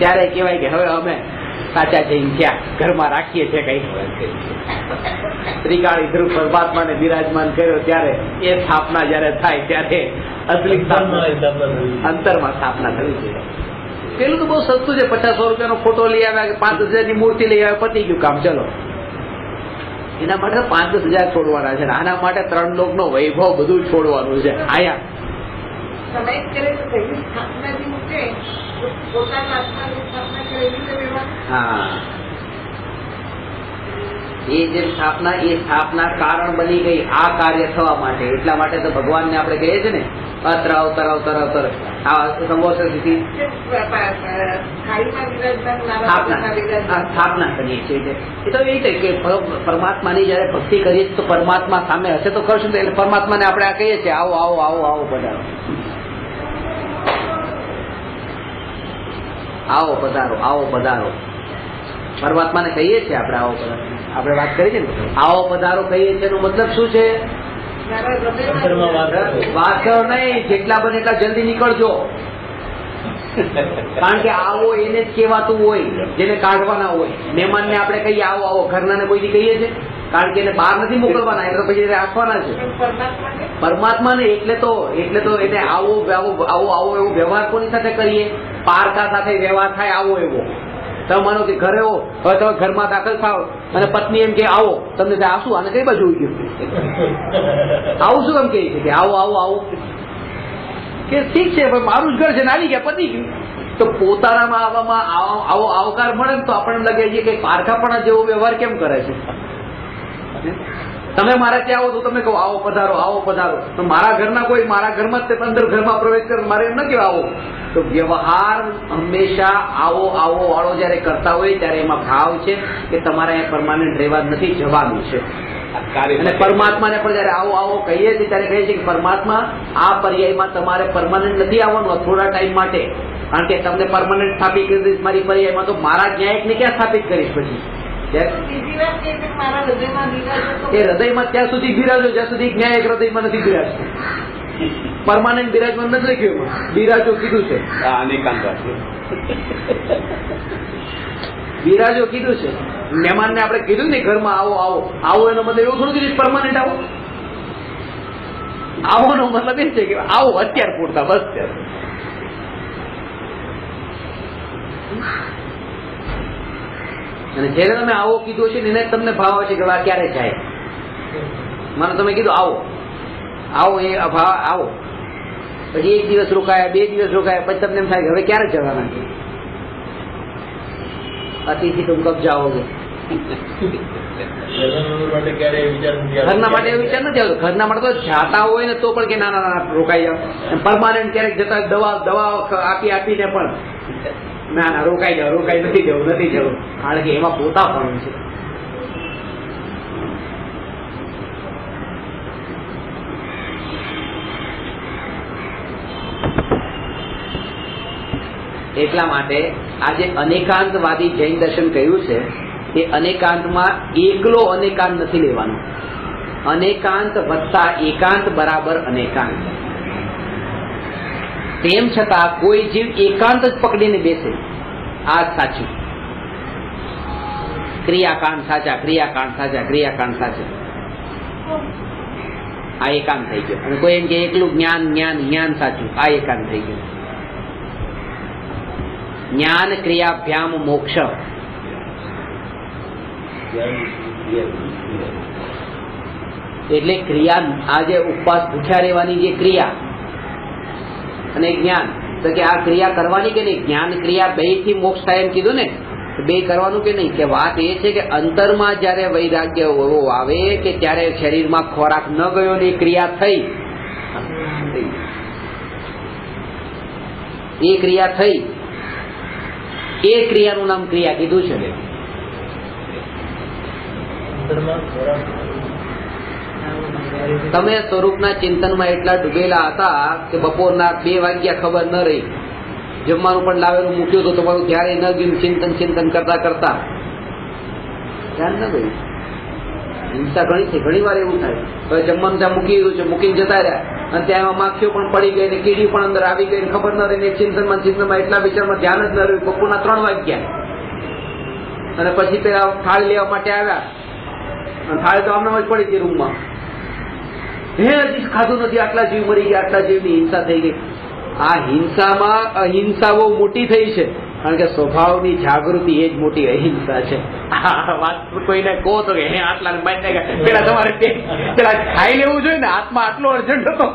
ત્યારે કહેવાય કે હવે અમે સાચા જૈન થયા, ઘરમાં રાખીએ છીએ કઈ. ત્રિકાળી ધ્રુવ પરમાત્માને બિરાજમાન કર્યો ત્યારે એ સ્થાપના જયારે થાય ત્યારે અસલી અંતરમાં સ્થાપના થવી છે. પેલું તો બહુ સસ્તું છે. 50-100 રૂપિયાનો ફોટો લઈ આવ્યા કે 5-10 હજારની મૂર્તિ લઈ આવ્યા, પતી ગયું કામ. ચલો, એના માટે 5-10 હજાર છોડવાના છે. આના માટે 3 લોકનો વૈભવ બધું છોડવાનું છે. આયા હા, એ જે સ્થાપના, એ સ્થાપના કારણ બની ગઈ આ કાર્ય થવા માટે. એટલા માટે તો ભગવાનને આપણે કહીએ છીએ ને અત્ર અવતર અવતર અવતર. આ સંભોષણ સ્થિતિ સ્થાપના કરીએ છીએ. એ તો એ છે કે પરમાત્માની જયારે ભક્તિ કરીએ તો પરમાત્મા સામે હશે તો કરશું. એટલે પરમાત્માને આપણે આ કહીએ છીએ આવો આવો આવો આવો પધારો, આવો પધારો, આવો પધારો. પરમાત્માને કહીએ છીએ આપણે આવો પધારો. આપણે વાત કરી છે ને આવો પધારો કહીએ છીએ, એનો મતલબ શું છે? વાસણ નહીં, જેટલા બને એટલા જલ્દી નીકળજો. કારણ કે આવો એને જ કહેવાતું હોય જેને કાઢવાના હોય. મહેમાનને આપણે કહીએ આવો આવો, ઘરનાને કોઈથી કહીએ છીએ? કારણ કે એને બહાર નથી મોકલવાના, એટલે પછી રાખવાના છે. પરમાત્માને એટલે તો એને આવો આવો આવો આવો એવો વ્યવહાર કોની સાથે કરીએ? પારકા સાથે વ્યવહાર થાય આવો એવો. તમે માનો કે ઘરે હો, હવે તમે ઘરમાં દાખલ થાવ અને પત્ની એમ કે આવો, તમને આ શું, આને કઈ બાજુ ગયું? આવું શું એમ કહે છે કે આવો આવો આવો? કે ઠીક છે મારું જ ઘર છે ને આવી ગયા, પતી ગયું. તો પોતાનામાં આવવામાં આવો આવકાર મળે ને તો આપણને લાગે છે કે પારખાપણા જેવો વ્યવહાર કેમ કરે છે? તમે મારે ત્યાં આવો તો તમે કહો આવો પધારો, આવો પધારો. તો મારા ઘરના કોઈ મારા ઘરમાં જ અંદર ઘરમાં પ્રવેશ કરે, મારે એમ ન કહેવાય આવો. તો વ્યવહાર હંમેશા આવો આવો વાળો જયારે કરતા હોય ત્યારે એમાં ભાવ છે કે તમારે અહીંયા પરમાનન્ટ રહેવા નથી, જવાનું છે. અને પરમાત્માને પણ જયારે આવો આવો કહીએ છીએ ત્યારે કહીએ છીએ કે પરમાત્મા આ પર્યાયમાં તમારે પરમાનન્ટ નથી આવવાનું, થોડા ટાઈમ માટે, કારણ કે તમને પરમાનન્ટ સ્થાપિત કરી દઈશ મારી પર્યાયમાં, તો મારા ન્યાયિકને ક્યાં સ્થાપિત કરીશ પછી? એ હૃદયમાં ત્યાં સુધી બિરાજો જ્યાં સુધી ન્યાયિક હૃદયમાં નથી બિરાજતો. પરમાનન્ટ બિરાજમાન નથી લખ્યું એમાં, બિરાજો કીધું છે. બિરાજો કીધું છે. મહેમાનને આપણે કીધું ને ઘરમાં આવો આવો આવો, એનો મતલબ એવું થોડું કીધું પરમાનન્ટ આવો. આવો નો મતલબ એ છે કે આવો અત્યાર પૂરતા, બસ. અને જયારે તમે આવો કીધું છે ને એને તમને ભાવ આવશે કે આ ક્યારે જાય. મને તમે કીધું આવો આવો, એ ભાવ આવો, પછી એક દિવસ રોકાયા, 2 દિવસ રોકાયા, પછી તમને એમ થાય કે હવે ક્યારે જવાના છે? અતિથિ તુમ કબ જાઓગે. ઘરના માટે એવો વિચાર નથી આવતો. ઘરના માટે તો જાતા હોય ને તો પણ કે ના ના રોકાઈ જાઓ. પરમાનન્ટ ક્યારેક જતા દવા આપીને પણ ના ના રોકાઈ જાઓ, રોકાઈ નથી જવું, નથી જવું, કારણ કે એમાં પોતા પણ છે. એટલા માટે આજે અનેકાંતવાદી જૈન દર્શન કહ્યું છે એ અનેકાંતમાં એકલો અનેકાંત નથી લેવાનો. અનેકાંત વત્તા એકાંત બરાબર અનેકાંત. તેમ છતાં કોઈ જીવ એકાંત જ પકડીને બેસે, આ સાચું. ક્રિયાકાંડ સાચા, ક્રિયાકાંડ સાચા, ક્રિયાકાંડ સાચા, આ એકાંત થઈ ગયો. અને કોઈ એમ કે એકલું જ્ઞાન જ્ઞાન જ્ઞાન સાચું, આ એકાંત થઈ ગયું. જ્ઞાન ક્રિયાભ્યામ મોક્ષ. એટલે ક્રિયા, આ જે ઉપવાસ ભૂખ્યા રહેવાની જે ક્રિયા અને જ્ઞાન, તો કે આ ક્રિયા કરવાની કે નહીં, જ્ઞાન ક્રિયા બે થી મોક્ષ થાય એમ કીધું ને, બે કરવાનું કે નહીં. કે વાત એ છે કે અંતરમાં જયારે વૈરાગ્ય આવે કે ત્યારે શરીરમાં ખોરાક ન ગયો ને ક્રિયા થઈ, એ ક્રિયા થઈ, એ ક્રિયાનું નામ ક્રિયા કીધું છે. તમે સ્વરૂપના ચિંતનમાં એટલા ડૂબેલા હતા કે બપોરના 2 વાગ્યા ખબર ન રહી, જમવાનું પણ લાવેલું મૂક્યું તો તમારું ક્યારે ન ગયું, ચિંતન કરતા કરતા ધ્યાન ન ગયું. હિંસા ઘણી છે, ઘણી વાર એવું થાય. હવે જમવાનું ત્યાં મૂકી દીધું છે, મૂકીને જતા રહ્યા, અને ત્યાં માખીઓ પણ પડી ગઈ ને કીડી પણ અંદર આવી ગઈ, ખબર ન રહી, ચિંતનમાં એટલા વિચારમાં ધ્યાન જ ન રહ્યું. બપોરના 3 વાગ્યા અને પછી પેલા થાળી લેવા માટે આવ્યા, અને થાળી તો આમનામ જ પડી હતી રૂમમાં. હજી ખાધું નથી, આટલા જીવ મરી ગયા, આટલા જીવની હિંસા થઈ ગઈ. આ હિંસામાં અહિંસા બહુ મોટી થઈ છે, કારણ કે સ્વભાવની જાગૃતિ એ જ મોટી અહિંસા છે. વાત કોઈને કહો તો કે હે આટલા પેલા તમારે પેલા ખાઈ લેવું જોઈએ ને, આત્મા આટલો અર્જન્ટ હતો,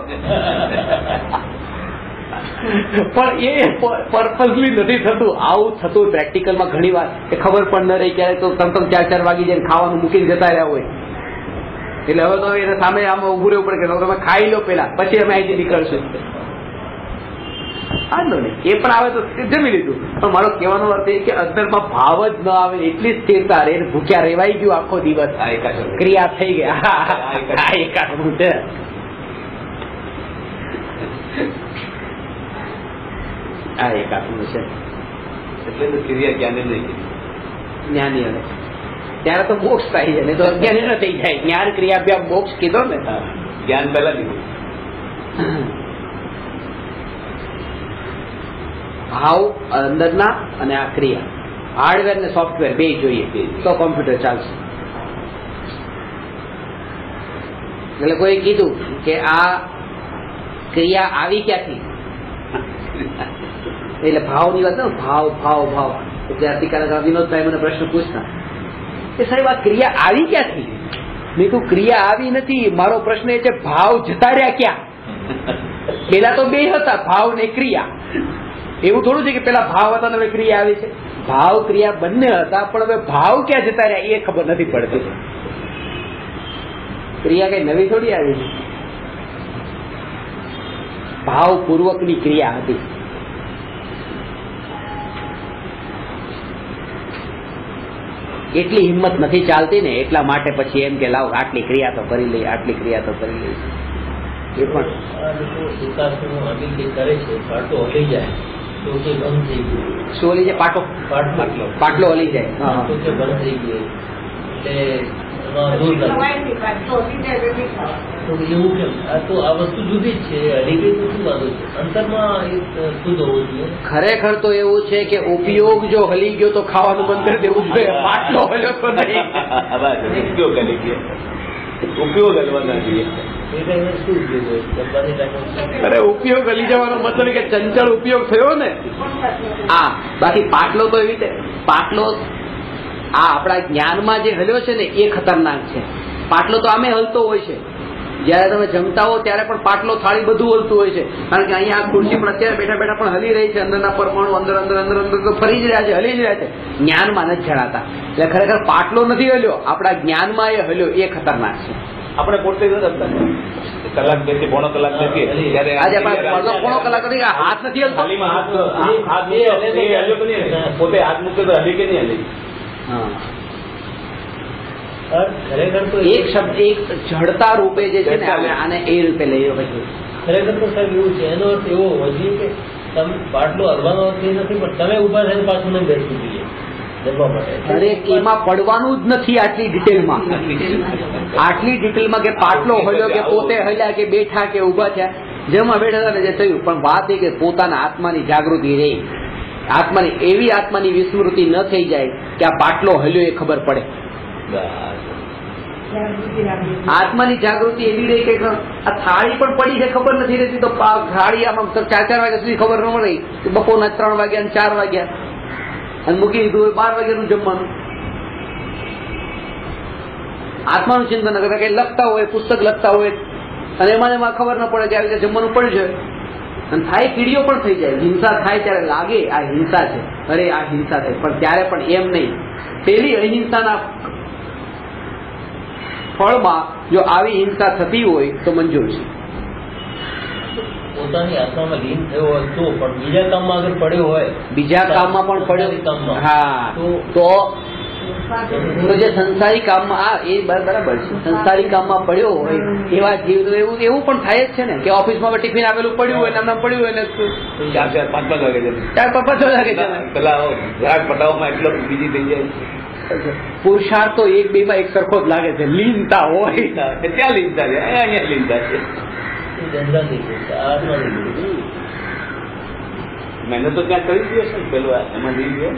પણ એ પર્પઝલી નથી થતું. આવું થતું પ્રેક્ટિકલમાં ઘણી વાર, કે ખબર પણ ન રહી, ક્યારે તો 3-4 વાગી જાય ખાવાનું મૂકીને જતા રહ્યા હોય. એટલે હવે તો એને સામે આમ ઉભું રહેવું પડે કે તમે ખાઈ લો પેલા, પછી અમે અહીંથી નીકળશું. વાંધો નહીં, એ પણ આવે તો જમી લીધું, પણ મારો કહેવાનો અર્થ એ કે અંદરમાં ભાવ જ ન આવે, એટલી સ્થિરતા રે, ભૂખ્યા રેવાઈ ગયું આખો દિવસ, ક્રિયા થઈ ગયા. આ એકાંતનું છે. આ એકાંતનું છે. એટલે ક્રિયા જ્ઞાની હવે ત્યારે તો મોક્ષ થાય છે, ને તો અજ્ઞાની ન થઈ જાય. જ્ઞાન ક્રિયા મોક્ષ કીધો ને, જ્ઞાન પહેલા કીધું. ભાવ અંદરના અને આ ક્રિયા, હાર્ડવેર ને સોફ્ટવેર બે જોઈએ તો કોમ્પ્યુટર ચાલશે. એટલે કોઈ કીધું કે આ ક્રિયા આવી ક્યાંથી, એટલે ભાવની વાત, ભાવ ભાવ ભાવ. ત્યારથી વિનોદભાઈ મને પ્રશ્ન પૂછતા કે સાહેબ આ ક્રિયા આવી ક્યાંથી? મેં કહ્યું ક્રિયા આવી નથી, મારો પ્રશ્ન એ છે ભાવ જતા રહ્યા ક્યાં? પેલા તો બે હતા, ભાવ ને ક્રિયા. એવું થોડું છે કે પેલા ભાવ હતા ને હવે ક્રિયા આવી છે. ભાવ ક્રિયા બંને હતા, પણ હવે ભાવ ક્યાં જતા રહ્યા એ ખબર નથી પડતી. ક્રિયા કઈ નવી થોડી આવી છે, ભાવ પૂર્વકની ક્રિયા હતી. એટલી હિંમત નથી ચાલતી ને, એટલા માટે પછી એમ કે લાવ આટલી ક્રિયા તો કરી લઈએ, આટલી ક્રિયા તો કરી લઈએ. એ પણ કરે છે, પાટો હલી જાય તો કે બંધ થઈ ગયું. શું હલી જાય? પાટલો હલી જાય તો કે બંધ થઈ ગયું, એટલે એવું કેમ? તો આ વસ્તુ જુદી જ છે. હલી ગઈ તો શું વાંધો છે? અંતરમાં શુદ્ધ હોવું જોઈએ. ખરેખર તો એવું છે કે ઉપયોગ જો હલી ગયો તો ખાવાનું બંધ કરી દેવું જોઈએ. પાટલો હલ્યો તો નહીં. ઉપયોગ હલી ગયો, ઉપયોગ હલવાના જોઈએ. શું ઉપયોગ હોય? ડબ્બાની ટાઈમ અરે ઉપયોગ હલી જવાનો મતલબ કે ચંચળ ઉપયોગ થયો ને. હા, બાકી પાટલો તો એવી રીતે પાટલો આ આપણા જ્ઞાનમાં જે હલ્યો છે ને એ ખતરનાક છે. પાટલો તો આમે હલતો હોય છે. જયારે તમે જમતા હો ત્યારે પણ પાટલો થાળી બધું હલતું હોય છે, કારણ કે અહીંયા આ ખુરશી પણ અત્યારે બેઠા બેઠા પણ હલી રહી છે. અંદરના પરમાણુ અંદર અંદર અંદર અંદર તો ફરી જ રહ્યા છે, હલી જ રહ્યા છે. જ્ઞાનમાં નથી જણાતા. એટલે ખરેખર પાટલો નથી હલ્યો, આપણા જ્ઞાનમાં એ હલ્યો, એ ખતરનાક છે. આપણે પોતે કલાક બેસી પોણો કલાક બેસીએ ત્યારે આજે આપણે પોણો કલાક નથી, હાથ નથી હલતો. પોતે હાથ મૂકે તો હલી કે નહીં હલી? ખરેખર તો એક શબ્દ એક જડતા રૂપે જે છે ને આને એ રૂપે લઈએ. પછી ખરેખર તો સાહેબ એવું છે, એનો અર્થ એવો હોવો જોઈએ કે તમે પાટલો હલવાનો અર્થ એ નથી, પણ તમે ઉભા થઈને પાછું નહીં બેસવું જોઈએ જમવા માટે. અરે એમાં પડવાનું જ નથી આટલી ડિટેલમાં. આટલી ડિટેલમાં કે પાટલો હલ્યો કે પોતે હલ્યા કે બેઠા કે ઉભા થયા, જેમાં બેઠા હતા ને જે થયું. પણ વાત એ કે પોતાના આત્માની જાગૃતિ રહી, આત્માની એવી આત્માની વિસ્મૃતિ ન થઈ જાય કે આ પાટલો હલ્યો એ ખબર પડે. આત્માની જાગૃતિ એવી રહી કે આ થાળી પણ પડી છે ખબર નથી રહેતી, તો થાળી આમાં 4 વાગ્યા સુધી ખબર ન રહી, બપોરના 3 વાગ્યા 4 વાગ્યા અને મૂકી દીધું હોય 12 વાગ્યાનું જમવાનું. આત્માનું ચિંતન કરતા કે લખતા હોય, પુસ્તક લખતા હોય અને એમાં ખબર ન પડે કે આવી રીતે જમવાનું પડ્યું છે. અને થાય કીડીઓ પણ થઈ જાય, હિંસા થાય ત્યારે લાગે આ હિંસા છે, અરે આ હિંસા છે, પણ ત્યારે પણ એમ નહીં. પેલી અહિંસાના ફળમાં જો આવી હિંસા થતી હોય તો મંજૂર છે. પોતાની આત્મામાં લીન થયો હોય તો, પણ બીજા કામમાં આગળ પડ્યો હોય, બીજા કામમાં પણ પડ્યો, હા, તો જે સંસારી કામમાં એ બરાબર છે, સંસારી કામમાં પડ્યો હોય એવા જીવ એવું પણ થાય જ છે ને કે ઓફિસમાં ટિફિન આપેલું પડ્યું હોય, નામ પડ્યું હોય ને 4-5 વાગે છે, 4-5 વાગે છે, પેલા ગ્રાહક પટાવવામાં એટલો બીજી થઈ જાય. પુરુષાર્થ તો એક બે માં એક સરખો જ લાગે છે. લીનતા હોય ક્યાં લીનતા છે? અહીંયા લીનતા છે. મહેનત તો ક્યાં કરી દઈએ છે પેલું એમાં લઈ ગયો.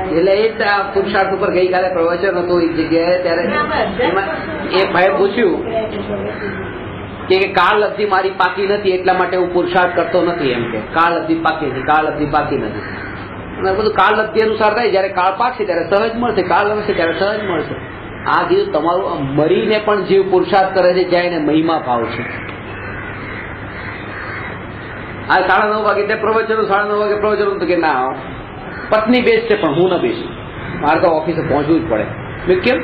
એટલે એ પુરુષાર્થ ઉપર ગઈકાલે પ્રવચન હતું એક જગ્યાએ, ત્યારે એ ભાઈ પૂછ્યું કે કાળ અવધિ મારી પાકી નથી એટલા માટે હું પુરુષાર્થ કરતો નથી. એમ કે કાળ અવધિ પાકી નથી, કાળ અવધિ પાકી નથી. બધું કાળ અવધિ અનુસાર થાય, જયારે કાળ પાકશે ત્યારે સહજ મળશે, કાળ આવશે ત્યારે સહજ મળશે. આ જીવ તમારું મરીને પણ જીવ પુરુષાર્થ કરે છે જ્યાં એને મહિમા ભાવ છે. આ 9:30 વાગે તે પ્રવચનો, 9:30 વાગે પ્રવચનો કે ના પત્ની બેસશે પણ હું ન બેસું, મારે તો ઓફિસે પહોંચવું જ પડે. કેમ?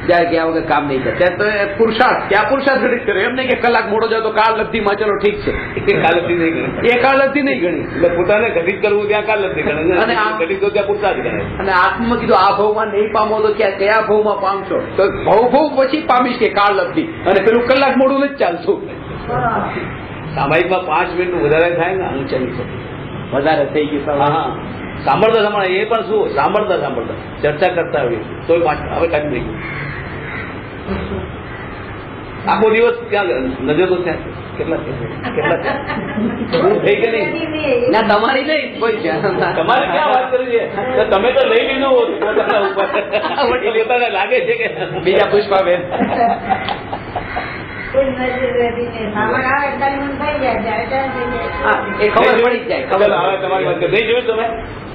જયારે ગયા વગર કામ નહીં કરે ત્યારે તો પુરુષાર્થ ક્યાં પુરુષાર્થ ગણિત કરે. એમ નહીં કે કલાક મોડો જાવ તો કાળ લબ્ધિમાં ચલો ઠીક છે, એ કાળ લબ્ધિ નહીં ગણી, એ કાળ લબ્ધિ નહીં ગણી. એટલે પોતાને ઘટિત કરવું ત્યાં કાળ લબ્ધિ ગણે, અને ઘટિત કરવું ત્યાં પુરુષાર્થ ગણે. અને આત્મામાં કીધું આ ભાવમાં નહીં પામો તો કયા ભાવમાં પામશો? તો ભાવ પછી પામીશ કે કાળ લબ્ધિ, અને પેલું કલાક મોડું નથી ચાલતું. સામાયિકમાં 5 મિનિટ વધારે થાય ને ઊંચા નીચે વધારે થઈ ગયું. હા, સાંભળતા એ પણ શું સાંભળતા ચર્ચા કરતા હોય તો હવે ટાઈમ થઈ ગયો. આખો દિવસ ક્યાં નજર તો ત્યાં કેટલા થઈ કે નહીં? ના તમારી નહીં, કોઈ છે તમારે ક્યાં વાત કરી છે? તમે તો લઈ લીધું હોત પોતાના ઉપર, લેતા લાગે છે કે બીજા પુષ્પાબેન એ ખબર પડી જાય. ખબર આવે તમારી વાત નહીં જોયું તમે?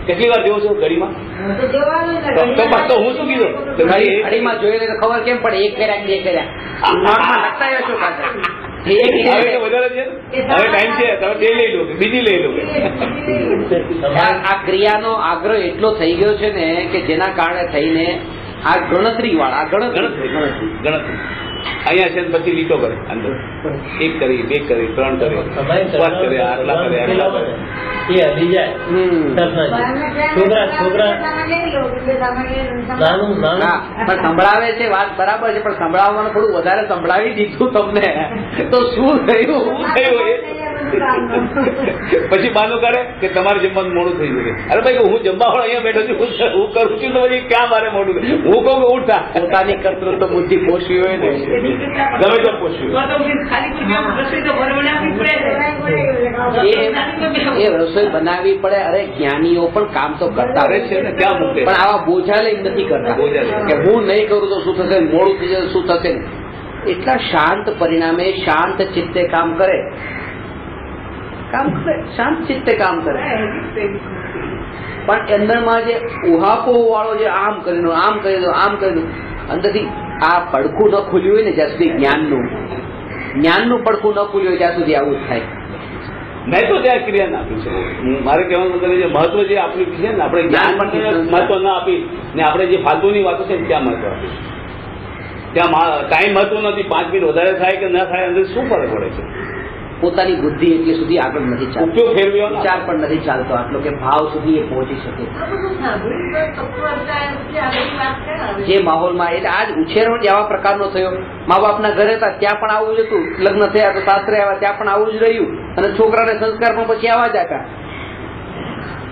કેટલી વાર જોવો છો ઘડીમાં? તો હું શું કીધું ઘડીમાં જોઈને તો ખબર કેમ પડે? એક કર્યા બે કર્યા લખતા છો પાછા. વધારે છે, હવે ટાઈમ છે, તમે તે લઈ લો બીજી લઈ લો. આ ક્રિયાનો આગ્રહ એટલો થઈ ગયો છે ને કે જેના કારણે થઈને આ ગણતરી વાળા ગણતરી અહીંયા છે પછી લીટો કરે અંદર 1 કરી 2 કરી 3 કરી 5 કરે આટલા કરે એ હલી જાય. છોકરા નાનું હા, પણ સંભળાવે છે વાત બરાબર છે, પણ સંભળાવવાનું થોડું વધારે સંભળાવી દીધું તમને તો શું થયું? પછી બાનું કરે કે તમારે જમવાનું મોડું થઈ જશે. અરે ભાઈ હું જમવા વાળો અહીંયા બેઠો છું, હું કરું છું તો પછી ક્યાં મારે મોડું થાય? હું કહું કે ઉઠતા પોતાની કસરત તો બુદ્ધિ પોષવી હોય ને, ગમે તો પૂછ્યું. એ રસોઈ બનાવવી પડે. અરે જ્ઞાનીઓ પણ કામ તો કરતા કરે છે ને, ક્યાં મૂકે? પણ આવા બોજા લઈ નથી કરતા બોજા લઈ. કે હું નહીં કરું તો શું થશે, મોડું થઈ જશે શું થશે. એટલા શાંત પરિણામે શાંત ચિત્તે કામ કરે, શાંત ચિત્તે કામ કરે. પણ અંદરમાં જે ઉહાપો વાળો જે આમ કરી દો આમ કરી દો આમ કરી દો, અંદરથી આ પડખું ન ખુલ્યું હોય ને જ્યાં સુધી જ્ઞાનનું પડખું ન ખુલ્યું હોય ત્યાં સુધી આવું જ થાય. મેં તો ત્યાં ક્રિયા ના આપી છે. મારે કહેવાનું મતલબ જે મહત્વ જે આપી છે ને, આપણે જ્ઞાન પણ મહત્વ ના આપી ને આપણે જે ફાલતુની વાતો છે ને ત્યાં મહત્વ આપી. ત્યાં ટાઈમ મહત્વ નથી. 5 મિનિટ વધારે થાય કે ના થાય અંદર શું ફરક પડે છે? પોતાની બુદ્ધિ એટલી સુધી આગળ નથી ચાલતી, ઉપયોગ ફેરવ્યો વિચાર પણ નથી ચાલતો આટલો કે ભાવ સુધી એ પહોંચી શકે. જે માહોલમાં એટલે આજ ઉછેરો જ આવા પ્રકારનો થયો. મા બાપના ઘરે હતા ત્યાં પણ આવું જ હતું, લગ્ન થયા તો સાસરે આવ્યા ત્યાં પણ આવું જ રહ્યું, અને છોકરાને સંસ્કાર પણ પછી આવા જ આપ્યા.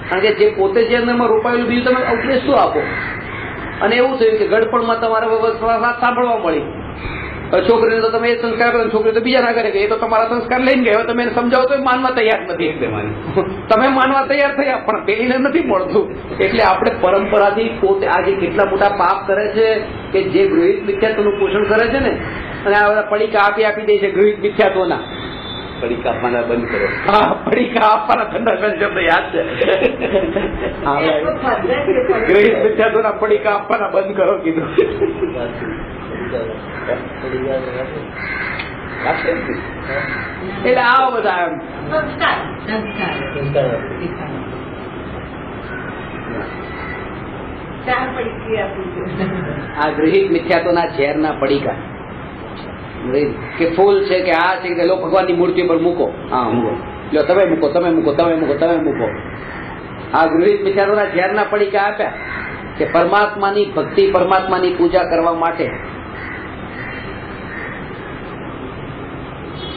કારણ કે જે પોતે જે અંદરમાં રોપાયેલું બીજું તમે ઉપદેશ શું આપો. અને એવું થયું કે ગડપણમાં તમારે વાત સાંભળવા મળી. છોકરીને તો તમે એ સંસ્કાર કરો, છોકરી તો બીજા ના કરે કે એ તો તમારા સંસ્કાર લઈને ગયો, તમે એને સમજાવો તો માનવા તૈયાર નથી. તમે માનવા તૈયાર થયા પણ પેલીને નથી મળતું. એટલે આપણે પરંપરાથી પોતે આજે કેટલા મોટા પાપ કરે છે કે જે ગૃહિત મિથ્યાત્વનું પોષણ કરે છે ને, અને આ બધા પડીકા આપી દે છે ગૃહિત મિથ્યાત્વના. પડીકા આપવાના બંધ કરો. હા, પડીકા આપવાના ઠંડા શબ્દ યાદ છે. ગૃહિત મિથ્યાત્વના પડીકા આપવાના બંધ કરો કીધું. એટલે આવો બધા આ ગૃહિત મિથ્યાત્વના ઝેરના પડીકા કે ફૂલ છે કે આ છે કે લો ભગવાનની મૂર્તિ પર મૂકો, હા મૂકો, લો તમે મૂકો તમે મૂકો તમે મૂકો તમે મૂકો. આ ગૃહિત મિથ્યાત્વના ઝેરના પડીકા આપ્યા કે પરમાત્માની ભક્તિ પરમાત્માની પૂજા કરવા માટે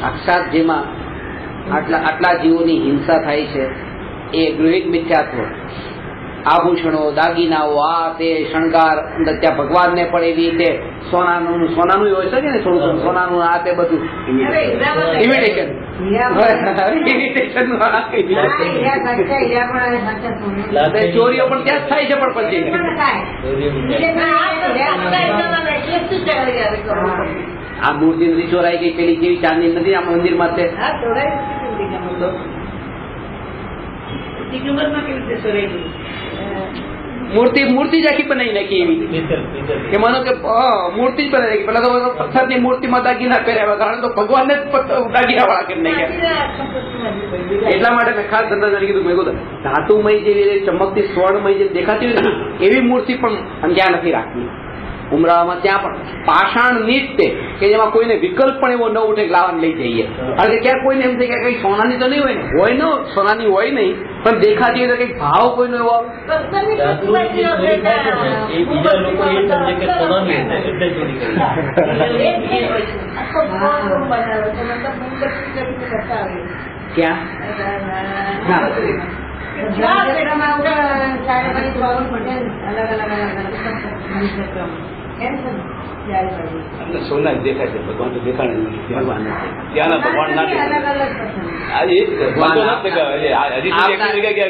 સાક્ષાત જેમાં આટલા જીવોની હિંસા થાય છે એ ગૃહિત મિથ્યાત્વ. આભૂષણો દાગીનાઓ આ તે શણગાર, ત્યાં ભગવાનને પણ એવી રીતે સોનાનું હોય છે ને, થોડું સોનાનું આ તે બધું ઇમિટેશન ચોરીઓ પણ ત્યાં જ થાય છે. પણ પછી આ મૂર્તિ નથી ચોરાઈ ગઈ, પેલી કેવી ચાંદી નથી આ મંદિર માં છે. મૂર્તિ જ આખી બનાવી નાખી એવી કે માનો કે મૂર્તિ જ બનાવી નાખી. પેલા તો પથ્થરની મૂર્તિમાં દાગીના કર્યા, કારણ તો ભગવાનને જ દાગીના વાળા કરી નાખ્યા. એટલા માટે મેં ખાસ ધંધા કીધું, મેં કીધું ધાતુમય જેવી ચમકતી સ્વર્ણમય જે દેખાતી હોય ને એવી મૂર્તિ પણ ત્યાં નથી રાખવી. ઉમરાવામાં ત્યાં પણ પાષાણ નીટ તે કે જેમાં કોઈને વિકલ્પ પણ એવો ન ઉઠે કે લાવવાને લઈ જઈએ. કારણ કે ક્યાં કોઈને એમ થાય કે કઈ સોનાની તો નહીં હોય ને, હોય ને સોનાની હોય નહીં, પણ દેખાતી હોય તો કઈક ભાવ કોઈનો એવો ક્યાં સોના દેખાય છે, ભગવાન તો દેખાડે નથી. ત્યાંના ભગવાન ના આજે ભગવાન તો નથી દેખાય. હજી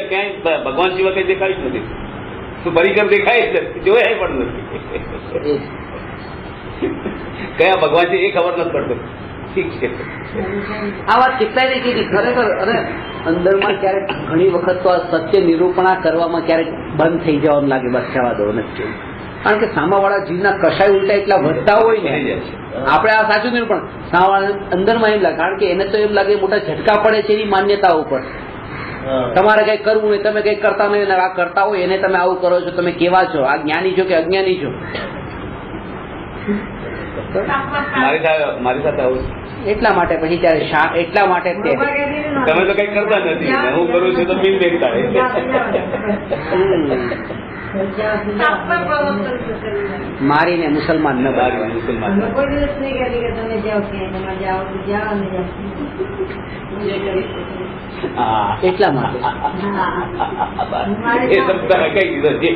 ક્યાંય ભગવાન સિવાય કઈ દેખાય જ નથી. પરિકર દેખાય જ જોયા પણ નથી. કયા ભગવાન છે એ ખબર નથી પડતો. ઠીક છે, આ વાત કેટલાય કીધી ખરેખર. અને અંદરમાં ક્યારેક ઘણી વખત તો આ સત્ય નિરૂપણા કરવામાં ક્યારેક બંધ થઈ જવાનું લાગે, બસ જવા દો નથી. કારણ કે સામાવાળા જીવના કશાય ઉલટા એટલા વધતા હોય ને, આપણે આ સાચું નહીં પણ સામાવાળા અંદરમાં એમ લાગે, કારણ કે એને તો એમ લાગે મોટા ઝટકા પડે છે એની માન્યતા ઉપર. તમારે કઈ કરવું નહીં, તમે કઈ કરતા નહીં, આ કરતા હોય એને તમે આવું કરો છો, તમે કેવા છો, આ જ્ઞાની છો કે અજ્ઞાની છો. મારી સાથે આવું એટલા માટે પછી ત્યારે એટલા માટે જ તે તમે તો કઈ કરતા નથી, હું કરું છું તો બિલ બેગતા મારીને મુસલમાન ન મારી મુસલમાન એટલા માટે એ શબ્દ કઈ દીધો છે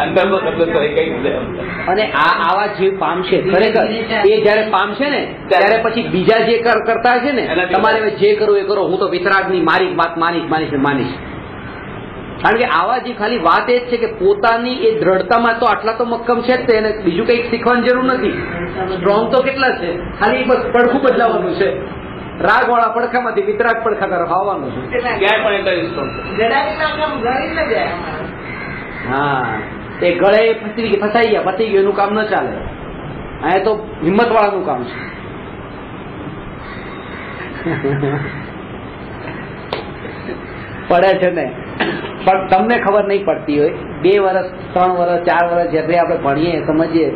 અંદરનો શબ્દ તો કઈ દીધો. અને આવા જીવ પામશે ખરેખર, એ જયારે પામશે ને ત્યારે પછી બીજા જે કરતા છે ને તમારે જે કરવું એ કરો, હું તો વિતરાગની મારી વાત માનીશ. કારણ કે આવા જે ખાલી વાત એ જ છે કે પોતાની એ દ્રઢતામાં તો આટલા તો મક્કમ છે જ, એને બીજું કઈક શીખવાની જરૂર નથી. સ્ટ્રોંગ તો કેટલા છે, ખાલી બસ પડખું બદલાવાનું છે, રાગ વાળા પડખામાંથી વિતરાગ પડખા તરફ આવવાનું છે. ક્યાંય પણ હા, એ ગળે ફસાઈ ગયા, પતી ગયું, એનું કામ ન ચાલે. અહીંયા તો હિંમત વાળાનું કામ છે. પડે છે ને, પણ તમને ખબર નહીં પડતી હોય. 2 વર્ષ 3 વર્ષ 4 વર્ષ જ્યારે આપણે ભણીએ સમજીએ,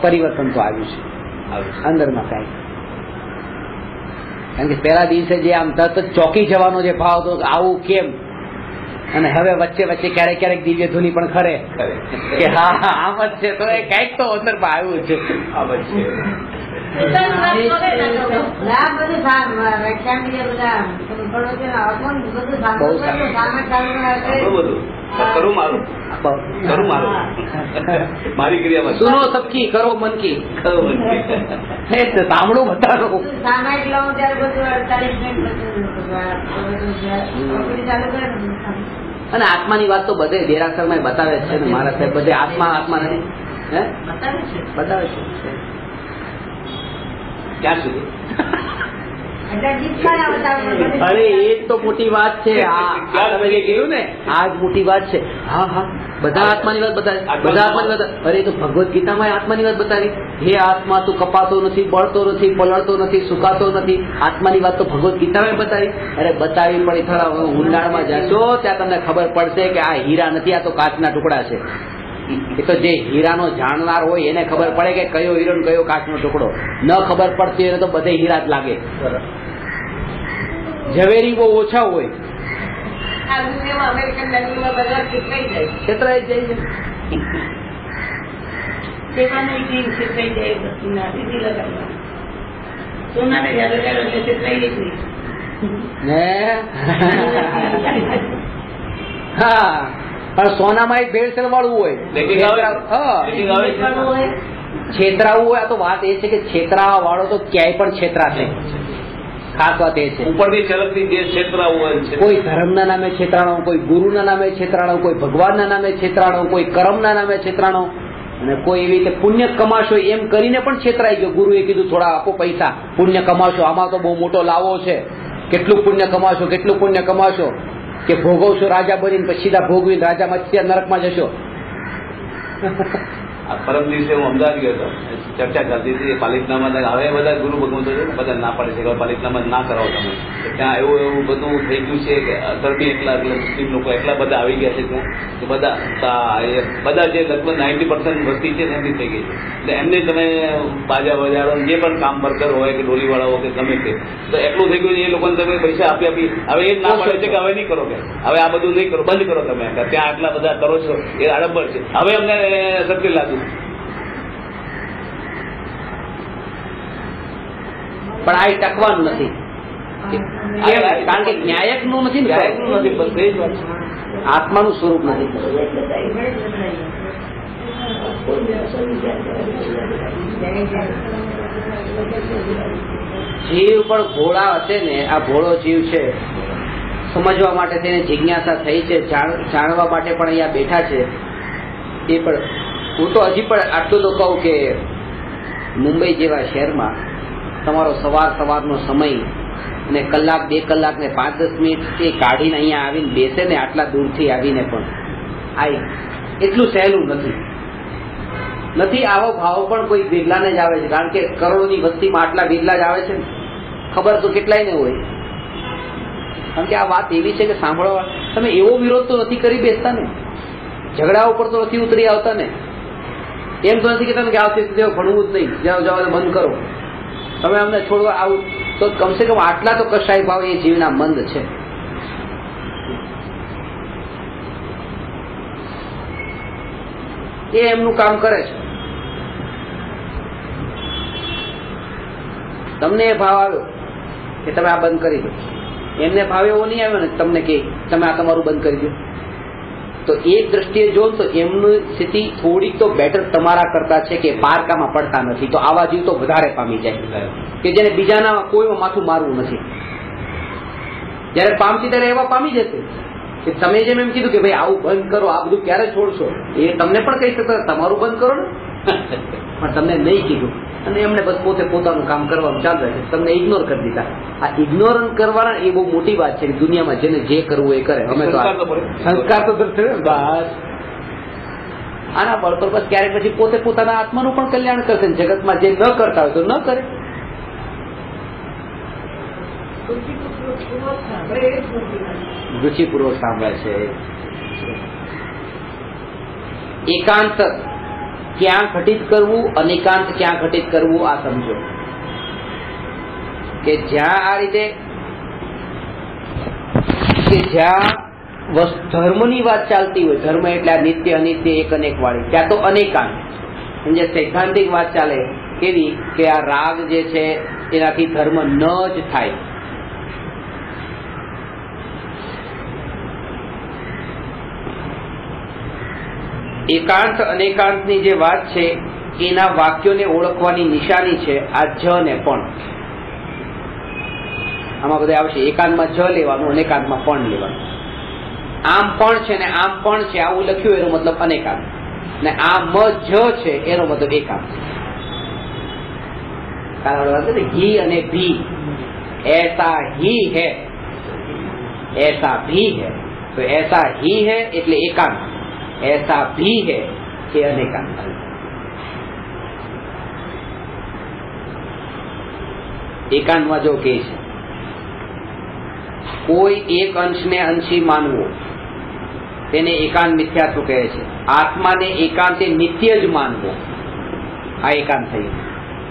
પરિવર્તન તો આવ્યું છે અંદરમાં કાંઈ. કારણ કે પહેલા દિવસે જે આમ તરત ચોકી જવાનો જે ભાવ હતો, આવું કેમ, અને હવે વચ્ચે ક્યારેક દિવ્ય ધૂની પણ ખરે કે હા આમ જ છે, તો એ કઈક તો અંદરમાં આવ્યું છે. મારી ક્રિયામાં સુનો સબકી કરો મન કી, સાંભળું બતાવો. અને આત્માની વાત તો બધે દેરાસરમાં બતાવે છે ને મારા સાહેબ, બધે આત્મા નથી બતાવે છે. ક્યાં સુધી? અરે એ તો મોટી વાત છે. તમે જે કીધું ને આ જ મોટી વાત છે. હા, બધા આત્માની વાત બતાવી, બધા આત્માની વાત. અરે તો ભગવદ ગીતામાં આત્માની વાત બતાવી. હે આત્મા, તું કપાતો નથી, બળતો નથી, પલળતો નથી, સુકાતો નથી. આત્માની વાત તો ભગવદ ગીતામાં બતાવી. અરે બતાવી પણ થોડા ઊંડાણમાં જશો ત્યાં તમને ખબર પડશે કે આ હીરા નથી, આ તો કાચના ટુકડા છે. એ તો જે હીરાનો જાણનાર હોય એને ખબર પડે કે કયો હીરો ને કયો કાચનો ટુકડો. ન ખબર પડતી એને તો બધે હીરા જ લાગે. ઝવેરી બહુ ઓછા હોય, છેતરાઈ જાય હા, પણ સોનામાં એક ભેળસેળ વાળું હોય, છેતરાવું હોય. આ તો વાત એ છે કે છેતરાવા વાળો તો ક્યાંય પણ છેતરાશે. ખાસ વાત એ છે, ઉપરથી છલકતી જે છેતરાવું હોય, કોઈ ધર્મના નામે છેતરાણો, કોઈ ગુરુના નામે છેતરાણો, કોઈ ભગવાનના નામે છેતરાણો, કોઈ કર્મના નામે છેતરાણો, અને કોઈ એવી રીતે પુણ્ય કમાશો એમ કરીને પણ છેતરાઈ ગયો. ગુરુએ કીધું થોડા આપો પૈસા, પુણ્ય કમાશો, આમાં તો બહુ મોટો લાવો છે, કેટલું પુણ્ય કમાશો કે ભોગવશો રાજા બનીને, પછી સીધા ભોગવીને રાજા મત્સ્ય નરકમાં જશો. પરમ દિવસે હું અમદાવાદ ગયો હતો, ચર્ચા ચાલતી હતી પાલિતાણામાં. હવે બધા ગુરુ ભગવંતો છે ને બધા ના પાડે છે કે પાલિતાણામાં ના કરાવો તમે. ત્યાં એવું બધું થઈ ગયું છે કે અસરબી એટલા મુસ્લિમ લોકો એટલા બધા આવી ગયા છે ત્યાં કે બધા જે લગભગ 90% વસ્તી છે એમની થઈ ગઈ છે. એટલે એમને તમે બાજા બજારો જે પણ કામ વર્કર હોય કે ડોલીવાળા હોય કે ગમે તે, તો એટલું થઈ ગયું છે એ લોકોને તમે પૈસા આપી હવે એ ના મળે છે કે હવે નહીં કરો, કે હવે આ બધું નહીં કરો, બંધ કરો તમે. ત્યાં આટલા બધા કરો છો એ આડંબર છે. હવે અમને સત્ય લાગ્યું. પણ આ ટકવાનું નથી, કારણ કે ન્યાયક નું નથી ને, આત્માનું સ્વરૂપ નથી. જીવ પણ ભોળા હશે ને, આ ભોળો જીવ છે, સમજવા માટે તેને જિજ્ઞાસા થઈ છે, જાણવા માટે પણ અહીંયા બેઠા છે. એ પણ હું તો હજી પણ આટલું તો કહું કે મુંબઈ જેવા શહેરમાં તમારો સવારનો સમય અને કલાક 2 કલાક ને 5-10 મિનિટ એ કાઢીને અહીંયા આવીને બેસે ને, આટલા દૂરથી આવીને પણ આ એટલું સહેલું નથી. આવો ભાવ પણ કોઈ બિરલાને જ આવે છે, કારણ કે કરોડોની વસ્તીમાં આટલા બિરલા જ આવે છે ને, ખબર તો કેટલાય ને હોય. કારણ કે આ વાત એવી છે કે સાંભળવા તમે એવો વિરોધ તો નથી કરી બેસતા ને, ઝઘડા ઉપર તો નથી ઉતરી આવતા ને. એમ તો નથી કહેતા કે આવતી સુધી ભણવું જ નહીં, જાઓ જાઓ બંધ કરો, તમે અમને છોડવા આવું, તો કમસે કમ આટલા તો કશાય ભાવ એ જીવના મંદ છે. એ એમનું કામ કરે છે. તમને એ ભાવ આવ્યો કે તમે આ બંધ કરી દો, એમને ભાવ એવો નહીં આવ્યો ને તમને કે તમે આ તમારું બંધ કરી દો, તો એક દ્રષ્ટિએ જો તો એમની સ્થિતિ થોડીક તો બેટર તમારા કરતા છે કે પારકામાં પડતા નથી. તો આવા જીવ તો વધારે પામી જાય કે જેને બીજાના કોઈમાં માથું મારવું નથી. જયારે પામતી ત્યારે એવા પામી જશે કે તમે જેમ એમ કીધું કે ભાઈ આવું બંધ કરો, આ બધું ક્યારે છોડશો, એ તમને પણ કહી શકતા તમારું બંધ કરો ને, પણ તમને નહીં કીધું અને એમને બસ પોતે પોતાનું કામ કરવાનું ચાલુ રહે, તમને ઇગ્નોર કરી દીધા. આ ઇગ્નોરન્સ કરવાના એ બહુ મોટી વાત છે દુનિયામાં, જેને જે કરવું એ કરે. અમે તો સંસ્કાર તો બસ આના બળ પર બસ ક્યારેક પછી પોતે પોતાના આત્માનું પણ કલ્યાણ કરશે, જગતમાં જે ન કરતા હોય તો ન કરે. રુચિપૂર્વક સાંભળે છે. એકાંત ક્યાં ઘટિત કરવું, અનેકાંત ક્યાં ઘટિત કરવું, આ સમજો કે જ્યાં આ રીતે કે જ્યાં ધર્મની વાત ચાલતી હોય, ધર્મ એટલે આ નિત્ય અનિત્ય એક અનેક વાળી, ત્યાં તો અનેકાંત. જે સૈદ્ધાંતિક વાત ચાલે કેવી કે આ રાગ જે છે એનાથી ધર્મ ન જ થાય. એકાંત અનેકાંતની જે વાત છે એના વાક્યોને ઓળખવાની નિશાની છે આ જ ને પણ. આમાં બધા આવશે, એકાંતમાં જ લેવાનું, અનેકાંતમાં પણ લેવાનું. આમ પણ છે ને આમ પણ છે આવું લખ્યું એનો મતલબ અનેકાંત, ને આમ જ છે એનો મતલબ એકાંત. કારણ ઘી અને ભી, એસા હી હૈ એસા ભી હૈ, તો એસા હી હૈ એટલે એકાંત, ऐसा भी है कि अनेकांत. એકાંતમાં જો કે છે કોઈ એક અંશને અંશી માનવો તેને એકાંત મિથ્યાત્વ કહે છે. આત્માને એકાંતે નિત્ય જ માનવો આ એકાંત થયું.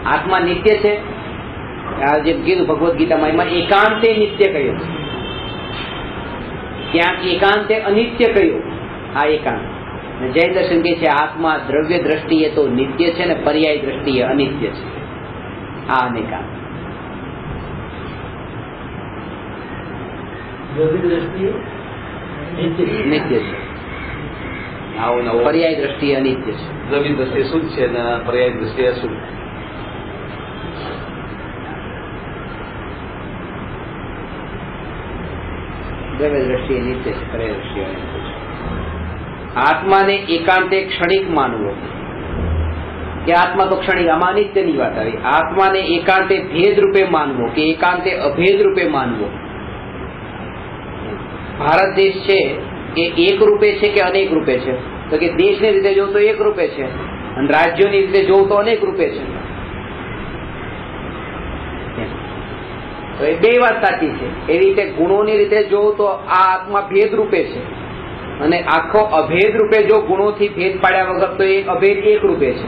આત્મા નિત્ય છે, જેમ કીધું ભગવદ્ ગીતામાં, એમાં એકાંતે નિત્ય કહ્યું, ક્યાંક એકાંતે અનિત્ય કહ્યું, આ એકાંત. જૈન દર્શન કે છે આત્મા દ્રવ્ય દ્રષ્ટિએ તો નિત્ય છે ને પર્યાય દ્રષ્ટિએ અનિત્ય છે. આ અનેકાંત. નિત્ય છે, પર્યાય દ્રષ્ટિએ અનિત્ય છે. દ્રવ્ય દ્રષ્ટિએ શુદ્ધ છે ને પર્યાય દ્રષ્ટિએ અશુદ્ધ. દ્રવ્ય દ્રષ્ટિએ નિત્ય છે, પર્યાય દ્રષ્ટિએ અનિત્ય છે. આત્માને એકાંતે ક્ષણિક માનવો કે આત્મા તો ક્ષણિક, આમાં અનિત્યની વાત આવી. આત્માને એકાંતે ભેદ રૂપે માનવો કે એકાંતે અભેદ રૂપે માનવો. ભારત દેશ છે એ એક રૂપે છે કે અનેક રૂપે છે? તો કે દેશની રીતે જોવું તો એક રૂપે છે અને રાજ્યોની રીતે જોવું તો અનેક રૂપે છે. તો એ બે વાત સાચી છે. એવી રીતે ગુણોની રીતે જોવું તો આ આત્મા ભેદ રૂપે છે અને આખો અભેદ રૂપે જો ગુણોથી ભેદ પાડ્યા વગર તો એ અભેદ એક રૂપે છે.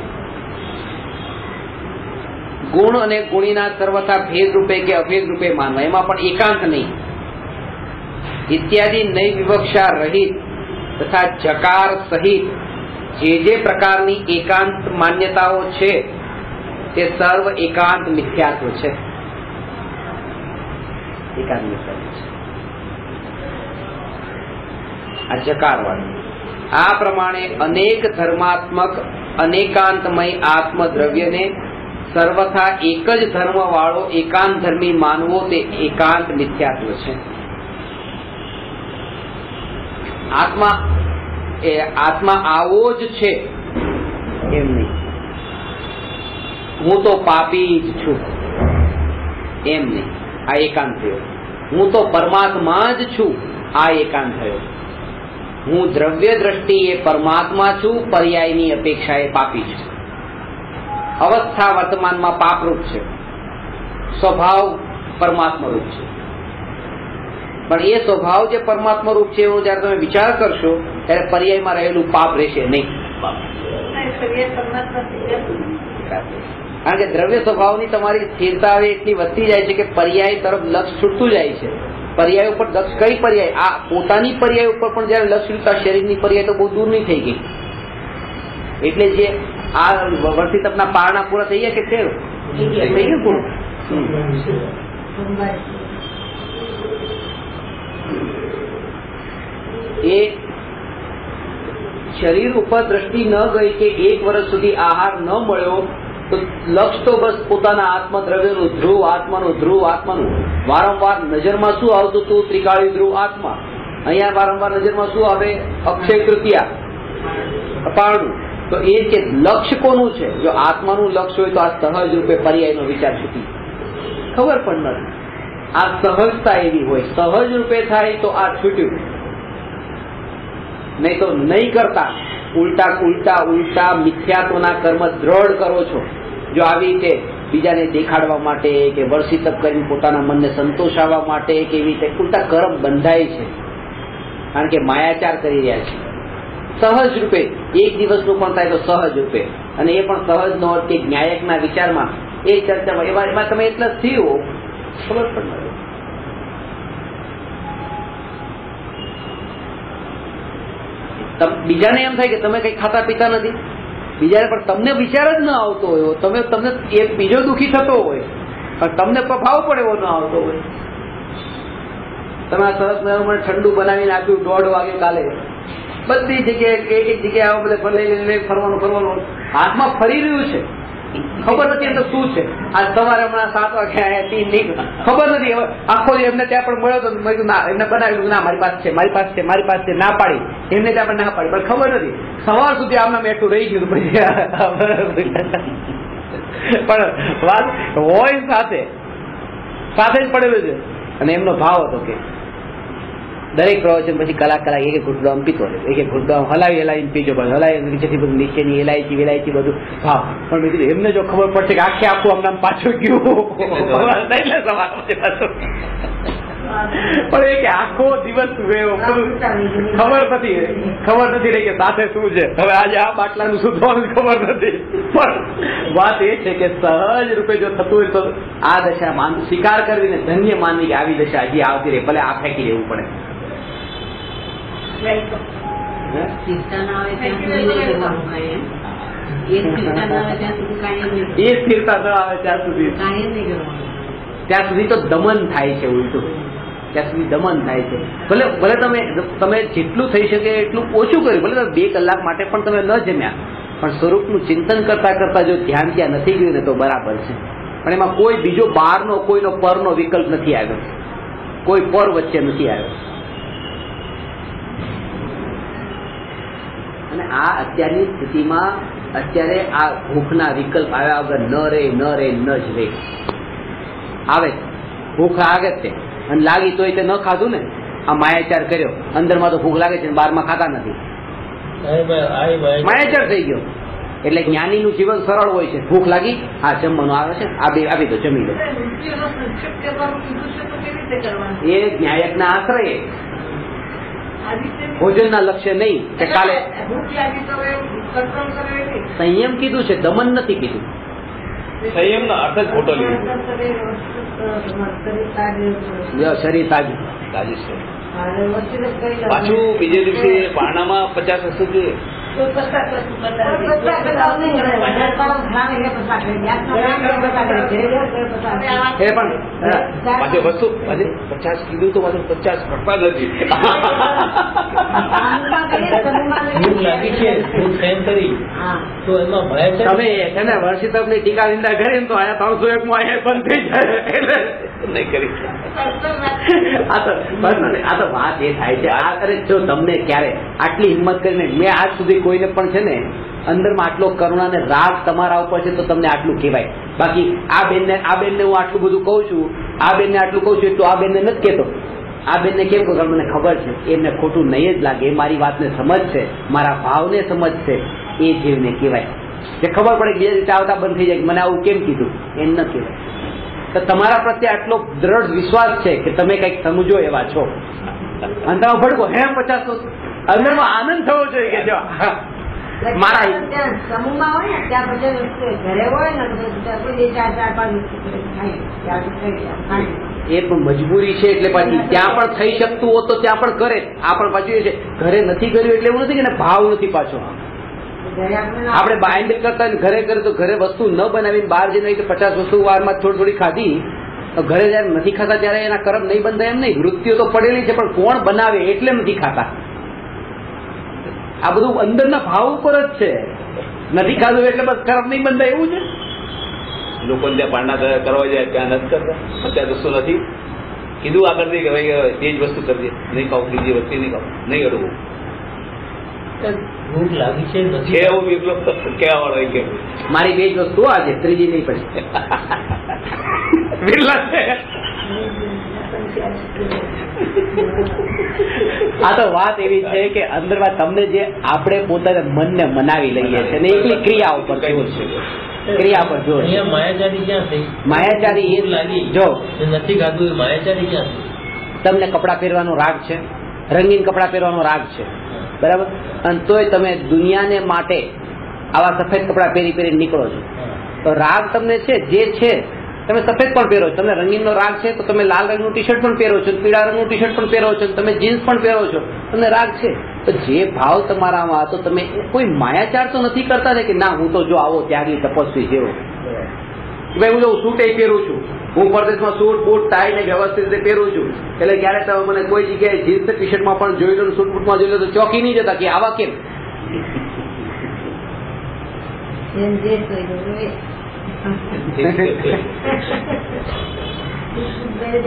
ગુણ અને ગુણીના સર્વથા ભેદ રૂપે કે અભેદ રૂપે માનવા, એમાં પણ એકાંત નહીં. ઇત્યાદિ નૈ વિવક્ષા રહિત તથા જકાર સહિત જે પ્રકારની એકાંત માન્યતાઓ છે તે સર્વ એકાંત મિથ્યાત્વ છે. એકાંત મિથ્યાત્વ છે આ જકારવાળી. આ પ્રમાણે અનેક ધર્માત્મક અનેકાંતમય આત્મદ્રવ્યને સર્વથા એક જ ધર્મ વાળો એકાંત ધર્મી માનવો તે એકાંત મિથ્યાત્વ છે. આત્મા આવો જ છે એમ નહીં, હું તો પાપી જ છું એમ નહીં, આ એકાંત થયો. હું તો પરમાત્મા જ છું, આ એકાંત થયો. હું દ્રવ્ય દ્રષ્ટિએ પરમાત્મા છું, પર્યાયની અપેક્ષાએ પાપી છું. અવસ્થા વર્તમાનમાં પાપરૂપ છે, સ્વભાવ પરમાત્મા રૂપ છે. પણ એ સ્વભાવ જે પરમાત્મા રૂપ છે એવો જયારે તમે વિચાર કરશો ત્યારે પર્યાયમાં રહેલું પાપ રહેશે નહીં. કારણ કે દ્રવ્ય સ્વભાવની તમારી સ્થિરતા હવે એટલી વધતી જાય છે કે પર્યાય તરફ લક્ષ છૂટતું જાય છે. પર્યાય ઉપર લક્ષ કઈ પર્યાય? આ પોતાની પર્યાય ઉપર પણ જયારે લક્ષ છૂટતા શરીરની પર્યાય તો બહુ દૂરની થઈ ગઈ. એટલે જે આ વર્ષી તપના પારણા પૂરા થઈ ગયા કે તે થઈ ગયું પૂરું. એ શરીર ઉપર દ્રષ્ટિ ન ગઈ કે 1 વર્ષ સુધી આહાર ન મળ્યો તો લક્ષ તો બસ પોતાના આત્મદ્રવ્યનું ધ્રુવ, આત્માનું ધ્રુવ, આત્માનું. વારંવાર નજરમાં શું આવતું હતું? ત્રિકાળી ધ્રુવ આત્મા. અહીંયા વારંવાર નજરમાં શું આવે? અક્ષય તૃતીયા, અપારણું. તો એ કે લક્ષ્ય કોનું છે? જો આત્માનું લક્ષ્ય હોય તો આ સહજ રૂપે પર્યાયનો વિચાર છૂટી ખબર પણ નથી. આ સહજતા એવી હોય, સહજ રૂપે થાય તો આ છૂટ્યું. નહીં તો નહીં કરતા ઉલટા ઉલટા ઉલટા મિથ્યાત્વના કર્મ દ્રઢ કરો છો. જો આવી રીતે બીજાને દેખાડવા માટે કે વર્ષી તપ કરીને પોતાના મનને સંતોષાવવા માટે કે એવી રીતે ઉલટા કર્મ બંધાય છે. કારણ કે માયાચાર કરી રહ્યા છે. સહજ રૂપે 1 દિવસનું પણ થાય તો સહજ રૂપે, અને એ પણ સહજ નો અર્થ કે ન્યાયકના વિચારમાં એ ચર્ચામાં એમાં તમે એટલા સ્થિર હો ખબર પણ નથી. બીજાને એમ થાય કે તમે કઈ ખાતા પીતા નથી, બીજાને પણ તમને વિચાર જ ન આવતો હોય, તમને એ બીજો દુઃખી થતો હોય પણ તમને ભાવ પણ એવો ન આવતો હોય. તમે આ સરસ મને ઠંડુ બનાવીને આપ્યું 1:30 વાગે કાલે, બધી જગ્યાએ એક જગ્યાએ આવો બધે લઈ ફરવાનું હાથમાં ફરી રહ્યું છે, ખબર નથી અંદર શું છે. આજ સવારે હમણાં 7 વાગે આવ્યા, 3 નીકળ, ખબર નથી. હવે આખો એમને ત્યાં પણ મળ્યો તો ના, એમને બનાવ્યું ના મારી પાસે છે, ના પાડી એમને ત્યાં પણ ના પાડી, પણ ખબર નથી. સવાર સુધી આમના મેઠું રહી ગયું પછી પણ વાત હોય સાથે જ પડેલું છે. અને એમનો ભાવ હતો કે દરેક પ્રવચન પછી કલાક એક ઘૂંટડો આમ પીતો, એક ઘૂંટડો આમ હલાવી પીજો, હલાવી નીચેથી બધું નીચેની એલાયચી બધું ભાવ. પણ મેં કીધું એમને જો ખબર પડશે કે આખું આમ પાછું ગયું પણ એ કે આખો દિવસ ખબર નથી રહી કે સાથે શું છે. હવે આજે આ બાટલાનું શું થવાનું ખબર નથી, પણ વાત એ છે કે સહજ રૂપે જો થતું હોય તો આ દશા સ્વીકાર કરવીને ધન્ય માનવી કે આવી દશા હજી આવતી રહે, ભલે આ ફેંકી દેવું પડે. એ સ્થિરતા ન આવે ત્યાં સુધી તો દમન થાય છે, ઉલટું ત્યાં સુધી દમન થાય છે. ભલે તમે જેટલું થઈ શકે એટલું ઓછું કર્યું, ભલે 2 કલાક માટે પણ તમે ન જમ્યા, પણ સ્વરૂપનું ચિંતન કરતા જો ધ્યાન ત્યાં નથી ગયું ને તો બરાબર છે. પણ એમાં કોઈ બીજો બહારનો કોઈનો પરનો વિકલ્પ નથી આવ્યો, કોઈ પર વચ્ચે નથી આવ્યો. અને આ અત્યારની સ્થિતિમાં અત્યારે આ ભૂખના વિકલ્પ આવ્યા વગર ન જ રે આવે. ભૂખ લાગે છે અને લાગી તોય તે ન ખાધું ને, આ માયાચાર કર્યો. અંદરમાં તો ભૂખ લાગે છે ને બહારમાં ખાતા નથી, માયાચાર થઈ ગયો. એટલે જ્ઞાનીનું જીવન સરળ હોય છે. ભૂખ લાગી, હા જમવાનું આવે છે, આપી દો, જમી લો. એ ન્યાયકના આશ્રય, ભોજનના લક્ષ્ય નહીં કે કાલે સંયમ કીધું છે, દમન નથી કીધું. સંયમનો અર્થ જ ખોટો લીધો. શરીર તાજું પાછું બીજે દિવસે પારણામાં 50 હશે જોઈએ. પાછું વસ્તુ 50 કીધું તો પાછું 50 ઘટતા નથી. તમે છે ને વર્ષી તપની ટીકા નિંદા કરી તો આયા 301 માં આયા બંધ થઈ જાય નહીં કરી. આ તો વાત એ થાય છે. આ કરે જો તમને ક્યારે આટલી હિંમત કરીને, મેં આજ સુધી કોઈને પણ છે ને અંદરમાં આટલો કરુણા ને રાગ તમારા ઉપર છે તો તમને આટલું કહેવાય. બાકી આ બેનને હું આટલું બધું કહું છું, આ બેનને આટલું કહું છું એટલું આ બેનને નથી કહેતો. આ બેનને કેમ કહું? મને ખબર છે એમને ખોટું નહીં જ લાગે, એ મારી વાતને સમજશે, મારા ભાવને સમજશે, એ જીવને કહેવાય. જે ખબર પડે કે બીજા રીતે આવતા બંધ થઈ જાય મને આવું કેમ કીધું, એમ ન કહેવાય. તો તમારા પ્રત્યે આટલો દ્રઢ વિશ્વાસ છે કે તમે કંઈક સમજો એવા છો, અને તમે ભડકો 50 અંદરમાં આનંદ થવો જોઈએ કે જો મારા ત્યાં સમૂહમાં હોય ને ત્યાં પછી ઘરે હોય ને તો બે ચાર પાંચ વસ્તુ ખાય. એ પણ મજબૂરી છે એટલે પાછી ત્યાં પણ થઈ શકતું હોત તો ત્યાં પણ કરે. આ પણ પાછું એ છે ઘરે નથી કર્યું એટલે એવું નથી કે ભાવ નથી પાછો. આપણે બાઇન્ડ કરતા ઘરે કરે તો ઘરે વસ્તુ ન બનાવીને બહાર જઈને 50 વસ્તુ વારમાં થોડી ખાધી, ઘરે જયારે નથી ખાતા ત્યારે એના કર્મ નહીં બંધાય એમ નહીં. વૃત્તિઓ તો પડેલી છે પણ કોણ બનાવે એટલે નથી ખાતા. આ બધું અંદરના ભાવ ઉપર જ છે. નથી ખાધું એટલે બસ કર્મ નહીં બંધાય એવું છે. લોકો ત્યાં પાંડા કરવા જાય ત્યાં નથી કરતા. અત્યારે તો શું નથી કીધું આગળ કે ભાઈ તે જ વસ્તુ કરજે, નહીં ખાવ બીજી વસ્તુ નહીં ખાવ, નહીં અડવું. ભૂખ લાગી છે નથી એવું વિપ્લવ કેવા વાળો કે મારી બે જ વસ્તુ આજે ત્રીજી નહીં પડી. બિરલા છે. આ તો વાત એવી છે કે અંદરમાં તમને જે આપણે પોતાના મનને મનાવી લઈએ છીએ ને એકલી ક્રિયા ઉપર કેવું છે, ક્રિયા પર જોર. માયાચારી ક્યાં થઈ? માયાચારી એ લાગી જો નથી ખાધું એ માયાચારી ક્યાં થઈ? તમને કપડાં પહેરવાનો રાગ છે, રંગીન કપડાં પહેરવાનો રાગ છે, બરાબર, અને તોય તમે દુનિયાને માટે આવા સફેદ કપડાં પહેરી નીકળો છો. તો રાગ તમને છે જે છે, તમે સફેદ પણ પહેરો છો, તમને રંગીનનો રાગ છે તો તમે લાલ રંગનું ટી શર્ટ પણ પહેરો છો, પીળા રંગનું ટી શર્ટ પણ પહેરો છો, તમે જીન્સ પણ પહેરો છો, તમને રાગ છે. તો જે ભાવ તમારામાં તો તમે કોઈ માયાચાર તો નથી કરતા ને કે ના હું તો જો આવો ત્યાગી તપસ્વી જેવો ભાઈ હું જો સૂટ એ પહેરું છું, હું પરદેશમાં સૂટ બૂટ ટાઈ ને વ્યવસ્થિત રીતે પહેરું છું, એટલે ક્યારે તમે મને કોઈ જગ્યાએ જીન્સ ટી શર્ટમાં પણ જોઈ લો, સૂટ બૂટમાં જોઈ લો તો ચોકી નહીં જતા કે આવા કેમ.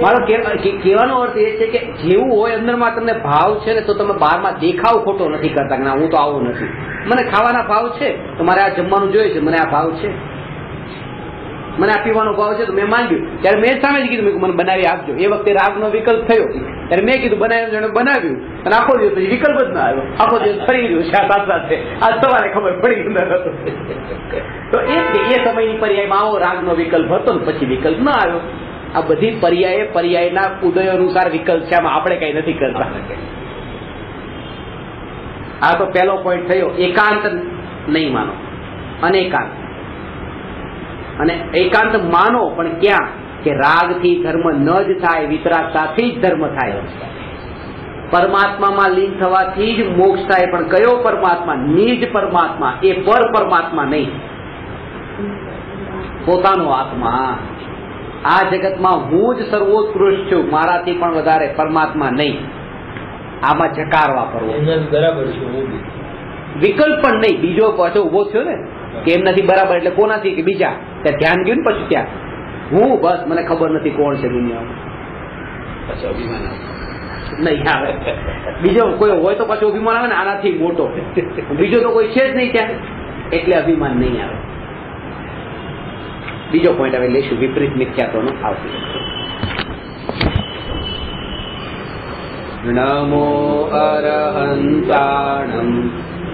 મારો કહેવાનો અર્થ એ છે કે જેવું હોય અંદરમાં તમને ભાવ છે ને તો તમે બહારમાં દેખાવ ખોટો નથી કરતા કે ના હું તો આવો નથી. મને ખાવાના ભાવ છે તો મારે આ જમવાનું જોઈએ છે, મને આ ભાવ છે, મને આ પીવાનો ભાવ છે તો મેં માંગ્યું. ત્યારે મેં સામે જ કીધું મને બનાવી આપજો. એ વખતે રાગનો વિકલ્પ થયો ત્યારે મેં કીધું બનાવ્યું, બનાવ્યું અને આખો દિવસ પછી વિકલ્પ જ ના આવ્યો. આખો દિવસ ફરી રહ્યું છે આ સાથે. આજ સવારે ખબર પડી અંદર હતો. તો એ સમયની પર્યાયમાં આવો રાગનો વિકલ્પ હતો ને પછી વિકલ્પ ના આવ્યો. આ બધી પર્યાયના ઉદય અનુસાર વિકલ્પ છે, આમાં આપણે કઈ નથી કરતા. આ તો પહેલો પોઈન્ટ થયો. એકાંત નહીં માનો, અનેકાંત. અને એકાંત માનો પણ ક્યાં કે રાગથી ધર્મ ન જ થાય, વિતરાગતાથી જ ધર્મ થાય. પરમાત્મામાં લીન થવાથી જ મોક્ષ થાય. પણ કયો પરમાત્મા? નિજ પરમાત્મા, એ પર પરમાત્મા નહીં, પોતાનો આત્મા. આ જગતમાં હું જ સર્વોત્કૃષ્ટ છું, મારાથી પણ વધારે, પરમાત્મા નહીં. આમાં જકાર વાપરવો બરાબર છે. વિકલ્પ પણ નહીં. બીજો પાછો ઉભો થયો ને કે એમ નથી બરાબર એટલે કોનાથી કે બીજા, ત્યાં ધ્યાન ગયું ને પછી ત્યાં હું બસ મને ખબર નથી કોણ છે દુનિયામાં. પછી અભિમાન નહીં આવે. બીજો કોઈ હોય તો પાછું અભિમાન આવે ને આનાથી મોટો. બીજો તો કોઈ છે જ નહીં ત્યાં, એટલે અભિમાન નહીં આવે. બીજો પોઈન્ટ હવે લઈશું, વિપરીત મિથ્યાત્વનો આવશે. નમો અરહંતાણમ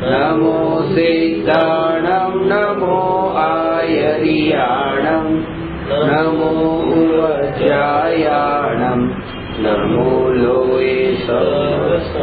નમો સિદ્ધાણમ નમો આયરિયાણમ નમો વજ્રાયાણમ નમો લોય સર્વસ્વ.